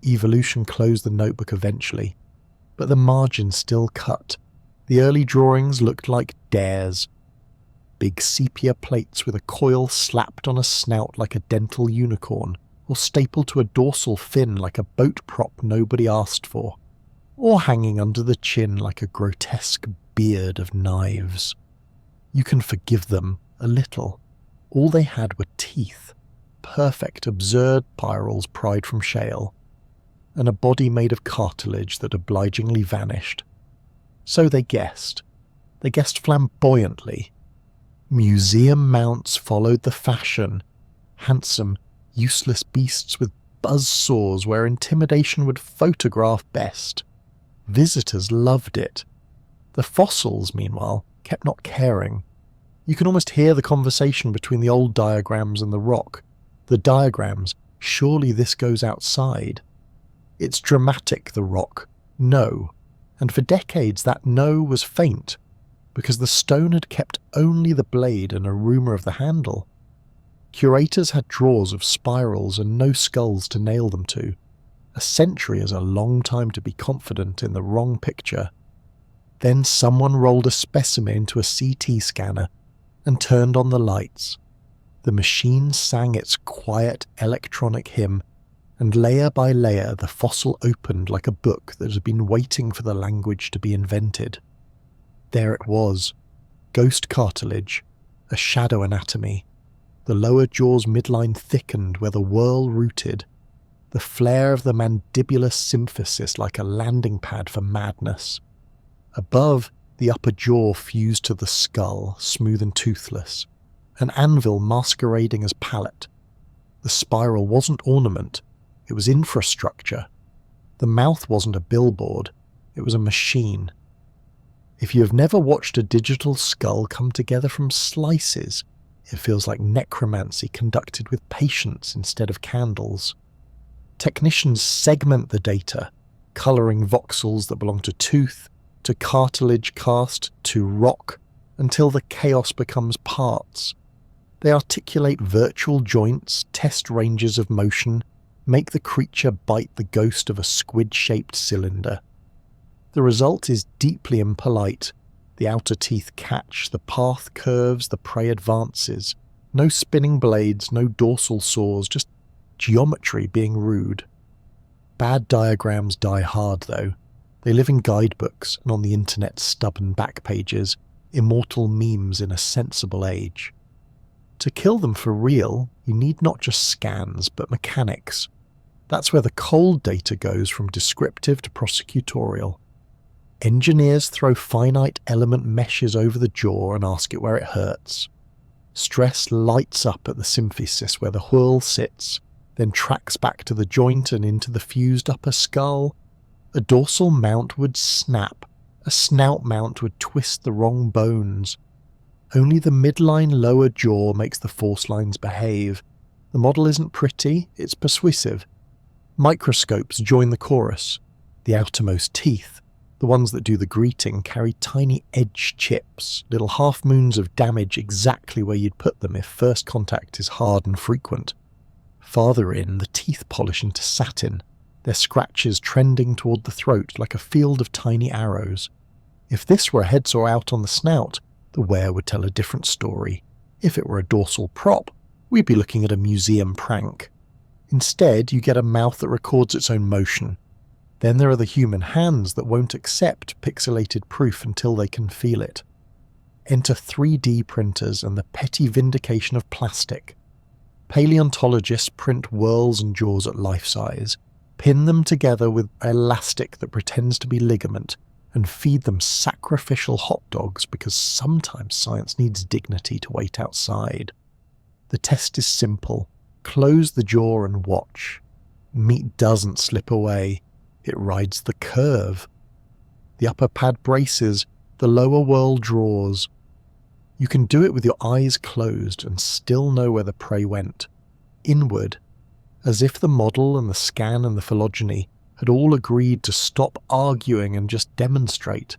Evolution closed the notebook eventually, but the margins still cut. The early drawings looked like dares. Big sepia plates with a coil slapped on a snout like a dental unicorn, or stapled to a dorsal fin like a boat prop nobody asked for. or hanging under the chin like a grotesque beard of knives. You can forgive them a little. All they had were teeth, perfect, absurd spirals pried from shale, and a body made of cartilage that obligingly vanished. So they guessed. They guessed flamboyantly. Museum mounts followed the fashion. Handsome, useless beasts with buzzsaws where intimidation would photograph best. Visitors loved it. The fossils, meanwhile, kept not caring. You can almost hear the conversation between the old diagrams and the rock. The diagrams, surely this goes outside. It's dramatic, the rock. No. And for decades that no was faint, because the stone had kept only the blade and a rumour of the handle. Curators had drawers of spirals and no skulls to nail them to. A century is a long time to be confident in the wrong picture. Then someone rolled a specimen into a CT scanner and turned on the lights. The machine sang its quiet electronic hymn, and layer by layer the fossil opened like a book that had been waiting for the language to be invented. There it was, ghost cartilage, a shadow anatomy. The lower jaw's midline thickened where the whorl rooted, the flare of the mandibular symphysis like a landing pad for madness. Above, the upper jaw fused to the skull, smooth and toothless, an anvil masquerading as palate. The spiral wasn't ornament, it was infrastructure. The mouth wasn't a billboard, it was a machine. If you have never watched a digital skull come together from slices, it feels like necromancy conducted with patience instead of candles. Technicians segment the data, colouring voxels that belong to tooth, to cartilage cast, to rock, until the chaos becomes parts. They articulate virtual joints, test ranges of motion, make the creature bite the ghost of a squid-shaped cylinder. The result is deeply impolite. The outer teeth catch, the path curves, the prey advances. No spinning blades, no dorsal saws, just geometry being rude. Bad diagrams die hard, though. They live in guidebooks and on the internet's stubborn back pages, immortal memes in a sensible age. To kill them for real, you need not just scans, but mechanics. That's where the cold data goes from descriptive to prosecutorial. Engineers throw finite element meshes over the jaw and ask it where it hurts. Stress lights up at the symphysis where the whorl sits, then tracks back to the joint and into the fused upper skull. A dorsal mount would snap, a snout mount would twist the wrong bones. Only the midline lower jaw makes the force lines behave. The model isn't pretty, it's persuasive. Microscopes join the chorus. The outermost teeth, the ones that do the greeting, carry tiny edge chips, little half-moons of damage exactly where you'd put them if first contact is hard and frequent. Farther in, the teeth polish into satin, their scratches trending toward the throat like a field of tiny arrows. If this were a headsaw out on the snout, the wear would tell a different story. If it were a dorsal prop, we'd be looking at a museum prank. Instead, you get a mouth that records its own motion. Then there are the human hands that won't accept pixelated proof until they can feel it. Enter 3D printers and the petty vindication of plastic. Paleontologists print whorls and jaws at life size, pin them together with elastic that pretends to be ligament, and feed them sacrificial hot dogs because sometimes science needs dignity to wait outside. The test is simple. Close the jaw and watch. Meat doesn't slip away. It rides the curve. The upper pad braces, the lower whorl draws. You can do it with your eyes closed and still know where the prey went. Inward, as if the model and the scan and the phylogeny had all agreed to stop arguing and just demonstrate.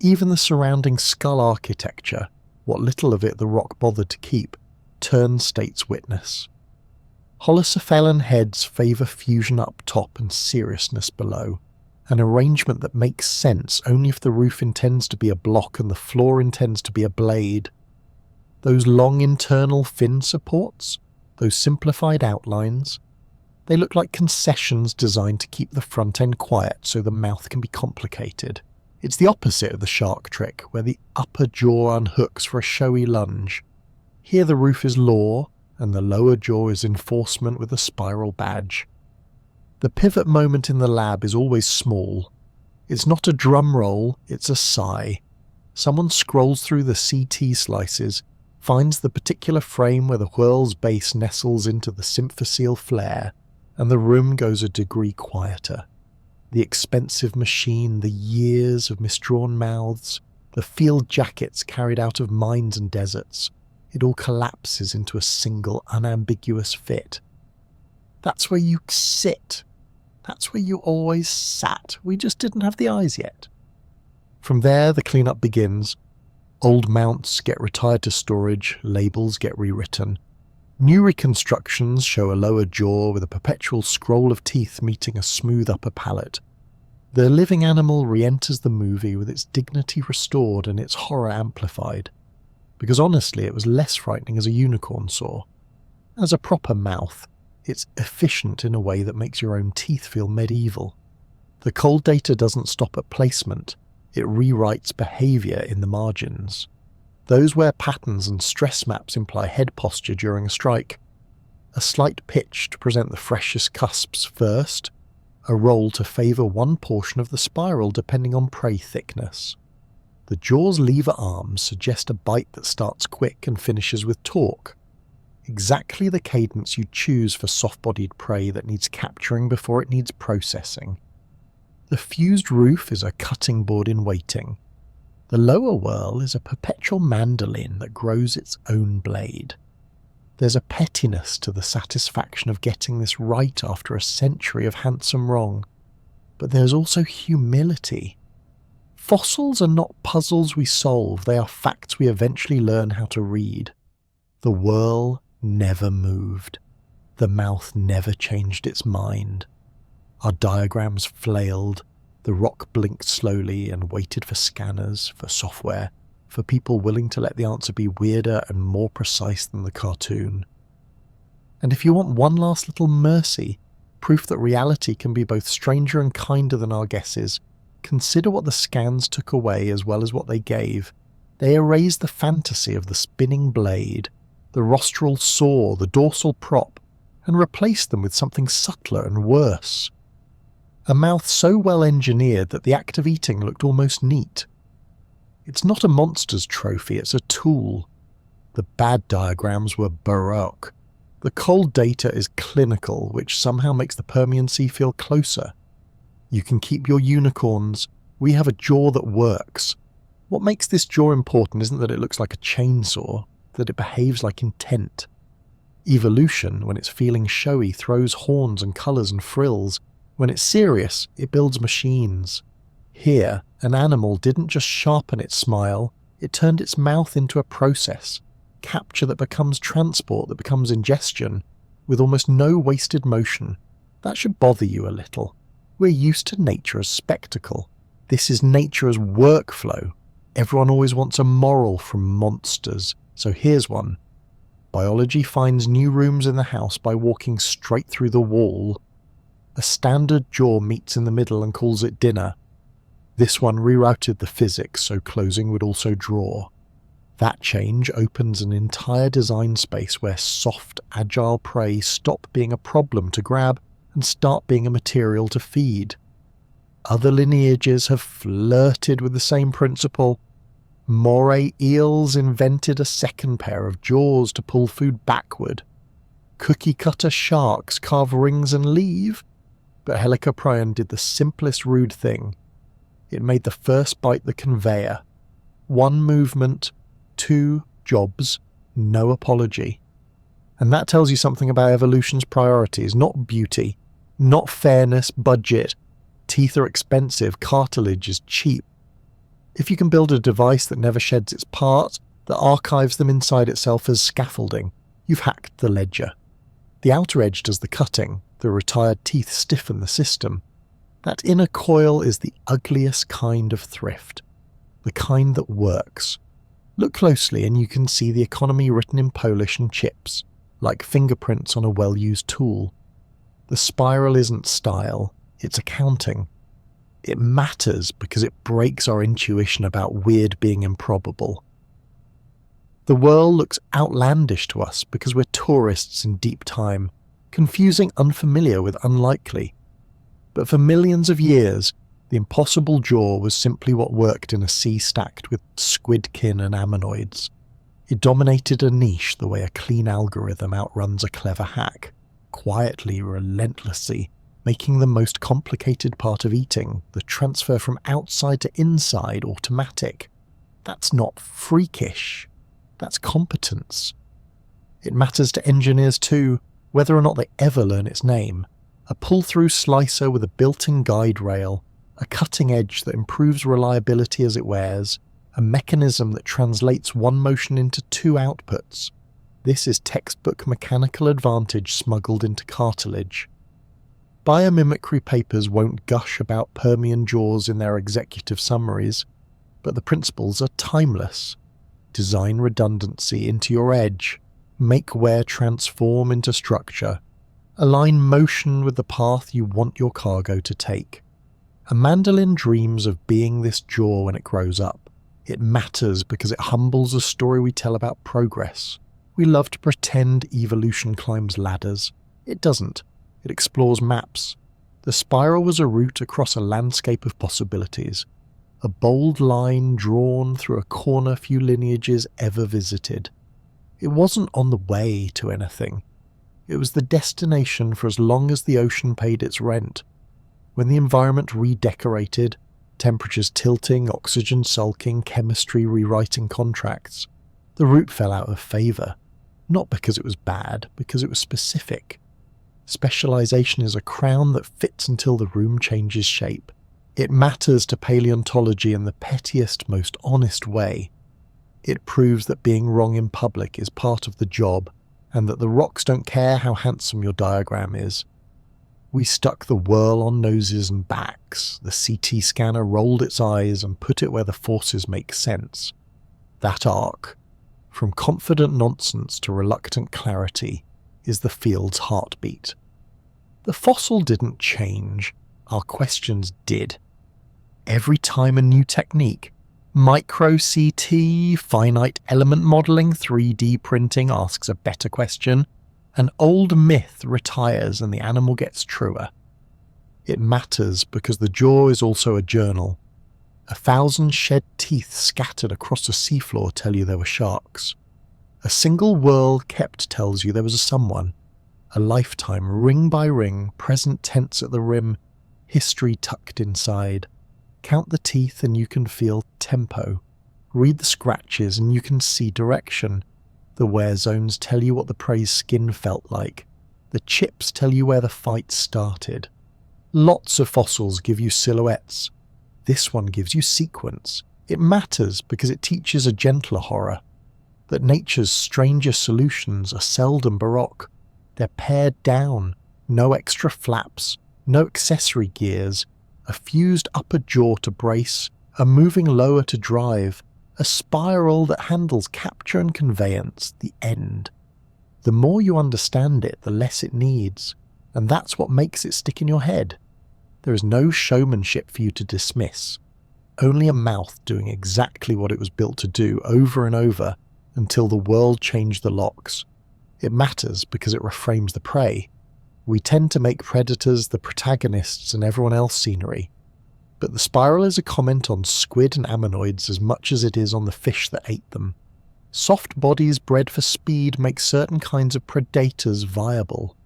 Even the surrounding skull architecture, what little of it the rock bothered to keep, turned state's witness. Holocephalan heads favour fusion up top and seriousness below, an arrangement that makes sense only if the roof intends to be a block and the floor intends to be a blade. Those long internal fin supports, those simplified outlines, They look like concessions designed to keep the front end quiet so the mouth can be complicated. It's the opposite of the shark trick, where the upper jaw unhooks for a showy lunge. Here the roof is law, and the lower jaw is enforcement with a spiral badge. The pivot moment in the lab is always small. It's not a drum roll, it's a sigh. Someone scrolls through the CT slices, finds the particular frame where the whirl's base nestles into the symphyseal flare, and the room goes a degree quieter. The expensive machine, the years of misdrawn mouths, the field jackets carried out of mines and deserts, it all collapses into a single unambiguous fit. That's where you sit. That's where you always sat. We just didn't have the eyes yet. From there, the cleanup begins. Old mounts get retired to storage, labels get rewritten. New reconstructions show a lower jaw with a perpetual scroll of teeth meeting a smooth upper palate. The living animal re-enters the movie with its dignity restored and its horror amplified. Because honestly, it was less frightening as a unicorn saw. As a proper mouth, it's efficient in a way that makes your own teeth feel medieval. The cold data doesn't stop at placement, it rewrites behaviour in the margins. Those where patterns and stress maps imply head posture during a strike. A slight pitch to present the freshest cusps first, a roll to favour one portion of the spiral depending on prey thickness. The jaw's lever arms suggest a bite that starts quick and finishes with torque. Exactly the cadence you choose for soft-bodied prey that needs capturing before it needs processing. The fused roof is a cutting board in waiting. The lower whirl is a perpetual mandolin that grows its own blade. There's a pettiness to the satisfaction of getting this right after a century of handsome wrong. But there's also humility. Fossils are not puzzles we solve, they are facts we eventually learn how to read. The whirl never moved. The mouth never changed its mind. Our diagrams flailed. The rock blinked slowly and waited for scanners, for software, for people willing to let the answer be weirder and more precise than the cartoon. And if you want one last little mercy, proof that reality can be both stranger and kinder than our guesses, consider what the scans took away as well as what they gave. They erased the fantasy of the spinning blade, the rostral saw, the dorsal prop, and replaced them with something subtler and worse. A mouth so well engineered that the act of eating looked almost neat. It's not a monster's trophy, it's a tool. The bad diagrams were baroque. The cold data is clinical, which somehow makes the Permian Sea feel closer. You can keep your unicorns. We have a jaw that works. What makes this jaw important isn't that it looks like a chainsaw, that it behaves like intent. Evolution, when it's feeling showy, throws horns and colours and frills. When it's serious, it builds machines. Here, an animal didn't just sharpen its smile, it turned its mouth into a process. Capture that becomes transport, that becomes ingestion, with almost no wasted motion. That should bother you a little. We're used to nature as spectacle. This is nature as workflow. Everyone always wants a moral from monsters, so here's one. Biology finds new rooms in the house by walking straight through the wall. A standard jaw meets in the middle and calls it dinner. This one rerouted the physics so closing would also draw. That change opens an entire design space where soft, agile prey stop being a problem to grab and start being a material to feed. Other lineages have flirted with the same principle. Moray eels invented a second pair of jaws to pull food backward. Cookie-cutter sharks carve rings and leave. But Helicoprion did the simplest rude thing. It made the first bite the conveyor. One movement, 2 jobs, no apology. And that tells you something about evolution's priorities, not beauty, not fairness, budget. Teeth are expensive, cartilage is cheap. If you can build a device that never sheds its parts, that archives them inside itself as scaffolding, you've hacked the ledger. The outer edge does the cutting, the retired teeth stiffen the system. That inner coil is the ugliest kind of thrift, the kind that works. Look closely and you can see the economy written in Polish and chips, like fingerprints on a well-used tool. The spiral isn't style, it's accounting. It matters because it breaks our intuition about weird being improbable. The world looks outlandish to us because we're tourists in deep time, confusing unfamiliar with unlikely. But for millions of years, the impossible jaw was simply what worked in a sea stacked with squidkin and ammonoids. It dominated a niche the way a clean algorithm outruns a clever hack, quietly, relentlessly, making the most complicated part of eating, the transfer from outside to inside, automatic. That's not freakish. That's competence. It matters to engineers too, whether or not they ever learn its name. A pull-through slicer with a built-in guide rail, a cutting edge that improves reliability as it wears, a mechanism that translates one motion into two outputs. This is textbook mechanical advantage smuggled into cartilage. Biomimicry papers won't gush about Permian jaws in their executive summaries, but the principles are timeless. Design redundancy into your edge, make wear transform into structure, align motion with the path you want your cargo to take. A mandolin dreams of being this jaw when it grows up. It matters because it humbles the story we tell about progress. We love to pretend evolution climbs ladders. It doesn't. It explores maps. The spiral was a route across a landscape of possibilities. A bold line drawn through a corner few lineages ever visited. It wasn't on the way to anything. It was the destination for as long as the ocean paid its rent. When the environment redecorated, temperatures tilting, oxygen sulking, chemistry rewriting contracts, the route fell out of favour. Not because it was bad, because it was specific. Specialization is a crown that fits until the room changes shape. It matters to paleontology in the pettiest, most honest way. It proves that being wrong in public is part of the job, and that the rocks don't care how handsome your diagram is. We stuck the whirl on noses and backs. The CT scanner rolled its eyes and put it where the forces make sense. That arc, from confident nonsense to reluctant clarity, is the field's heartbeat. The fossil didn't change, our questions did. Every time a new technique, micro-CT, finite element modelling, 3D printing asks a better question, an old myth retires and the animal gets truer. It matters because the jaw is also a journal. 1,000 shed teeth scattered across the seafloor tell you there were sharks. A single whirl kept tells you there was a someone. A lifetime, ring by ring, present tense at the rim, history tucked inside. Count the teeth and you can feel tempo. Read the scratches and you can see direction. The wear zones tell you what the prey's skin felt like. The chips tell you where the fight started. Lots of fossils give you silhouettes. This one gives you sequence. It matters because it teaches a gentler horror. That nature's strangest solutions are seldom baroque. They're pared down, no extra flaps, no accessory gears, a fused upper jaw to brace, a moving lower to drive, a spiral that handles capture and conveyance, the end. The more you understand it, the less it needs, and that's what makes it stick in your head. There is no showmanship for you to dismiss, only a mouth doing exactly what it was built to do over and over until the world changed the locks. It matters because it reframes the prey. We tend to make predators the protagonists and everyone else scenery. But the spiral is a comment on squid and ammonoids as much as it is on the fish that ate them. Soft bodies bred for speed make certain kinds of predators viable.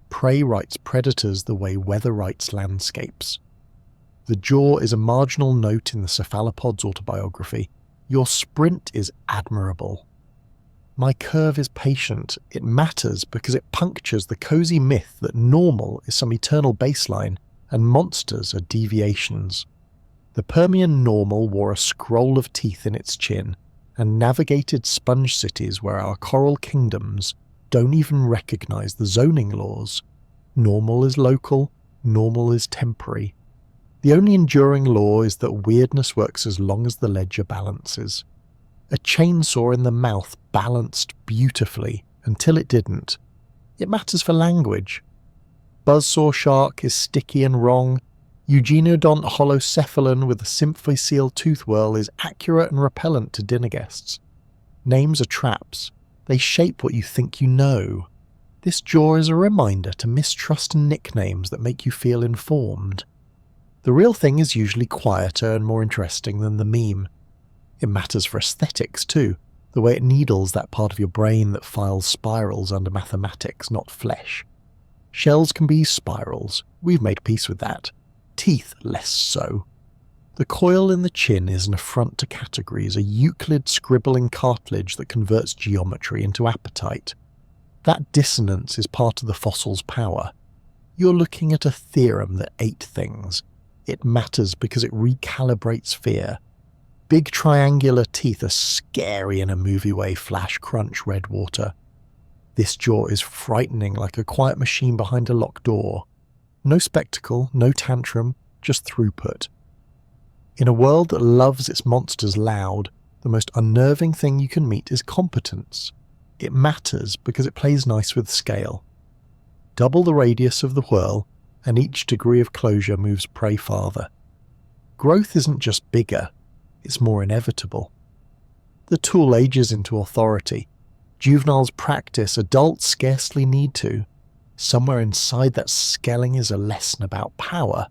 Prey writes predators the way weather writes landscapes. The jaw is a marginal note in the cephalopod's autobiography. Your sprint is admirable. My curve is patient. It matters because it punctures the cozy myth that normal is some eternal baseline and monsters are deviations. The Permian normal wore a scroll of teeth in its chin and navigated sponge cities where our coral kingdoms don't even recognize the zoning laws. Normal is local, normal is temporary. The only enduring law is that weirdness works as long as the ledger balances. A chainsaw in the mouth balanced beautifully until it didn't. It matters for language. Buzzsaw shark is sticky and wrong. Eugenodont holocephalon with a symphyseal tooth whorl is accurate and repellent to dinner guests. Names are traps. They shape what you think you know. This jaw is a reminder to mistrust nicknames that make you feel informed. The real thing is usually quieter and more interesting than the meme. It matters for aesthetics too, the way it needles that part of your brain that files spirals under mathematics, not flesh. Shells can be spirals. We've made peace with that. Teeth, less so. The coil in the chin is an affront to categories, a Euclid scribbling cartilage that converts geometry into appetite. That dissonance is part of the fossil's power. You're looking at a theorem that ate things. It matters because it recalibrates fear. Big triangular teeth are scary in a movie way, flash, crunch, red water. This jaw is frightening like a quiet machine behind a locked door. No spectacle, no tantrum, just throughput. In a world that loves its monsters loud, the most unnerving thing you can meet is competence. It matters because it plays nice with scale. Double the radius of the whirl, and each degree of closure moves prey farther. Growth isn't just bigger, it's more inevitable. The tool ages into authority. Juveniles practice, adults scarcely need to. Somewhere inside that scaling is a lesson about power,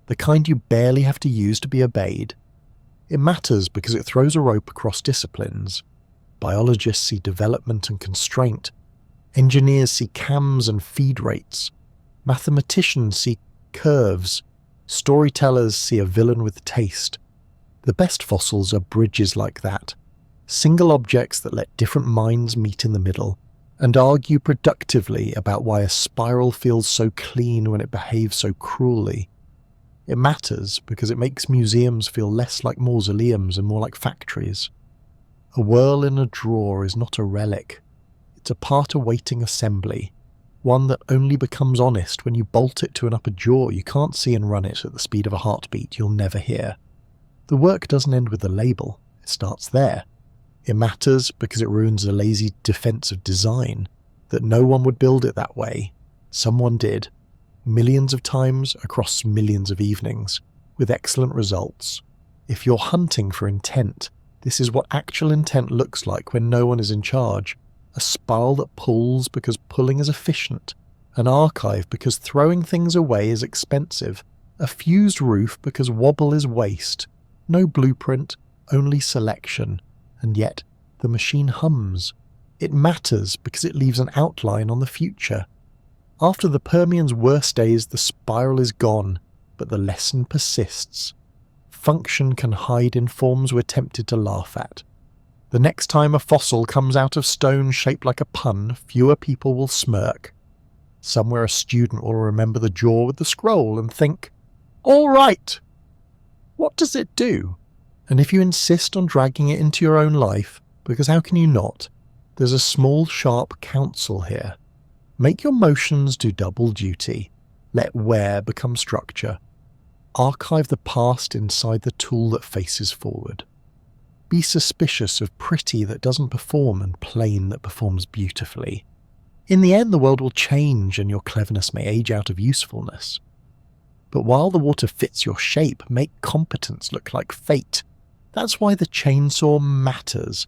the kind you barely have to use to be obeyed. It matters because it throws a rope across disciplines. Biologists see development and constraint. Engineers see cams and feed rates. Mathematicians see curves. Storytellers see a villain with taste. The best fossils are bridges like that. Single objects that let different minds meet in the middle and argue productively about why a spiral feels so clean when it behaves so cruelly. It matters because it makes museums feel less like mausoleums and more like factories. A whirl in a drawer is not a relic. It's a part awaiting assembly, one that only becomes honest when you bolt it to an upper jaw you can't see and run it at the speed of a heartbeat you'll never hear. The work doesn't end with the label, it starts there. It matters because it ruins a lazy defense of design, that no one would build it that way. Someone did. Millions of times across millions of evenings, with excellent results. If you're hunting for intent, this is what actual intent looks like when no one is in charge. A spiral that pulls because pulling is efficient. An archive because throwing things away is expensive. A fused roof because wobble is waste. No blueprint, only selection. And yet, the machine hums. It matters because it leaves an outline on the future. After the Permian's worst days, the spiral is gone, but the lesson persists. Function can hide in forms we're tempted to laugh at. The next time a fossil comes out of stone shaped like a pun, fewer people will smirk. Somewhere a student will remember the jaw with the scroll and think, "All right! What does it do?" And if you insist on dragging it into your own life, because how can you not, there's a small, sharp counsel here. Make your motions do double duty. Let wear become structure. Archive the past inside the tool that faces forward. Be suspicious of pretty that doesn't perform and plain that performs beautifully. In the end, the world will change and your cleverness may age out of usefulness. But while the water fits your shape, make competence look like fate. That's why the chainsaw matters.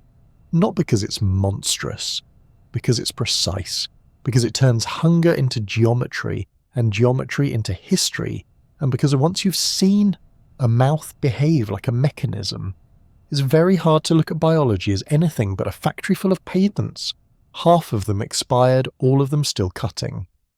Not because it's monstrous, because it's precise, because it turns hunger into geometry and geometry into history, and because once you've seen a mouth behave like a mechanism, it's very hard to look at biology as anything but a factory full of patents, half of them expired, all of them still cutting.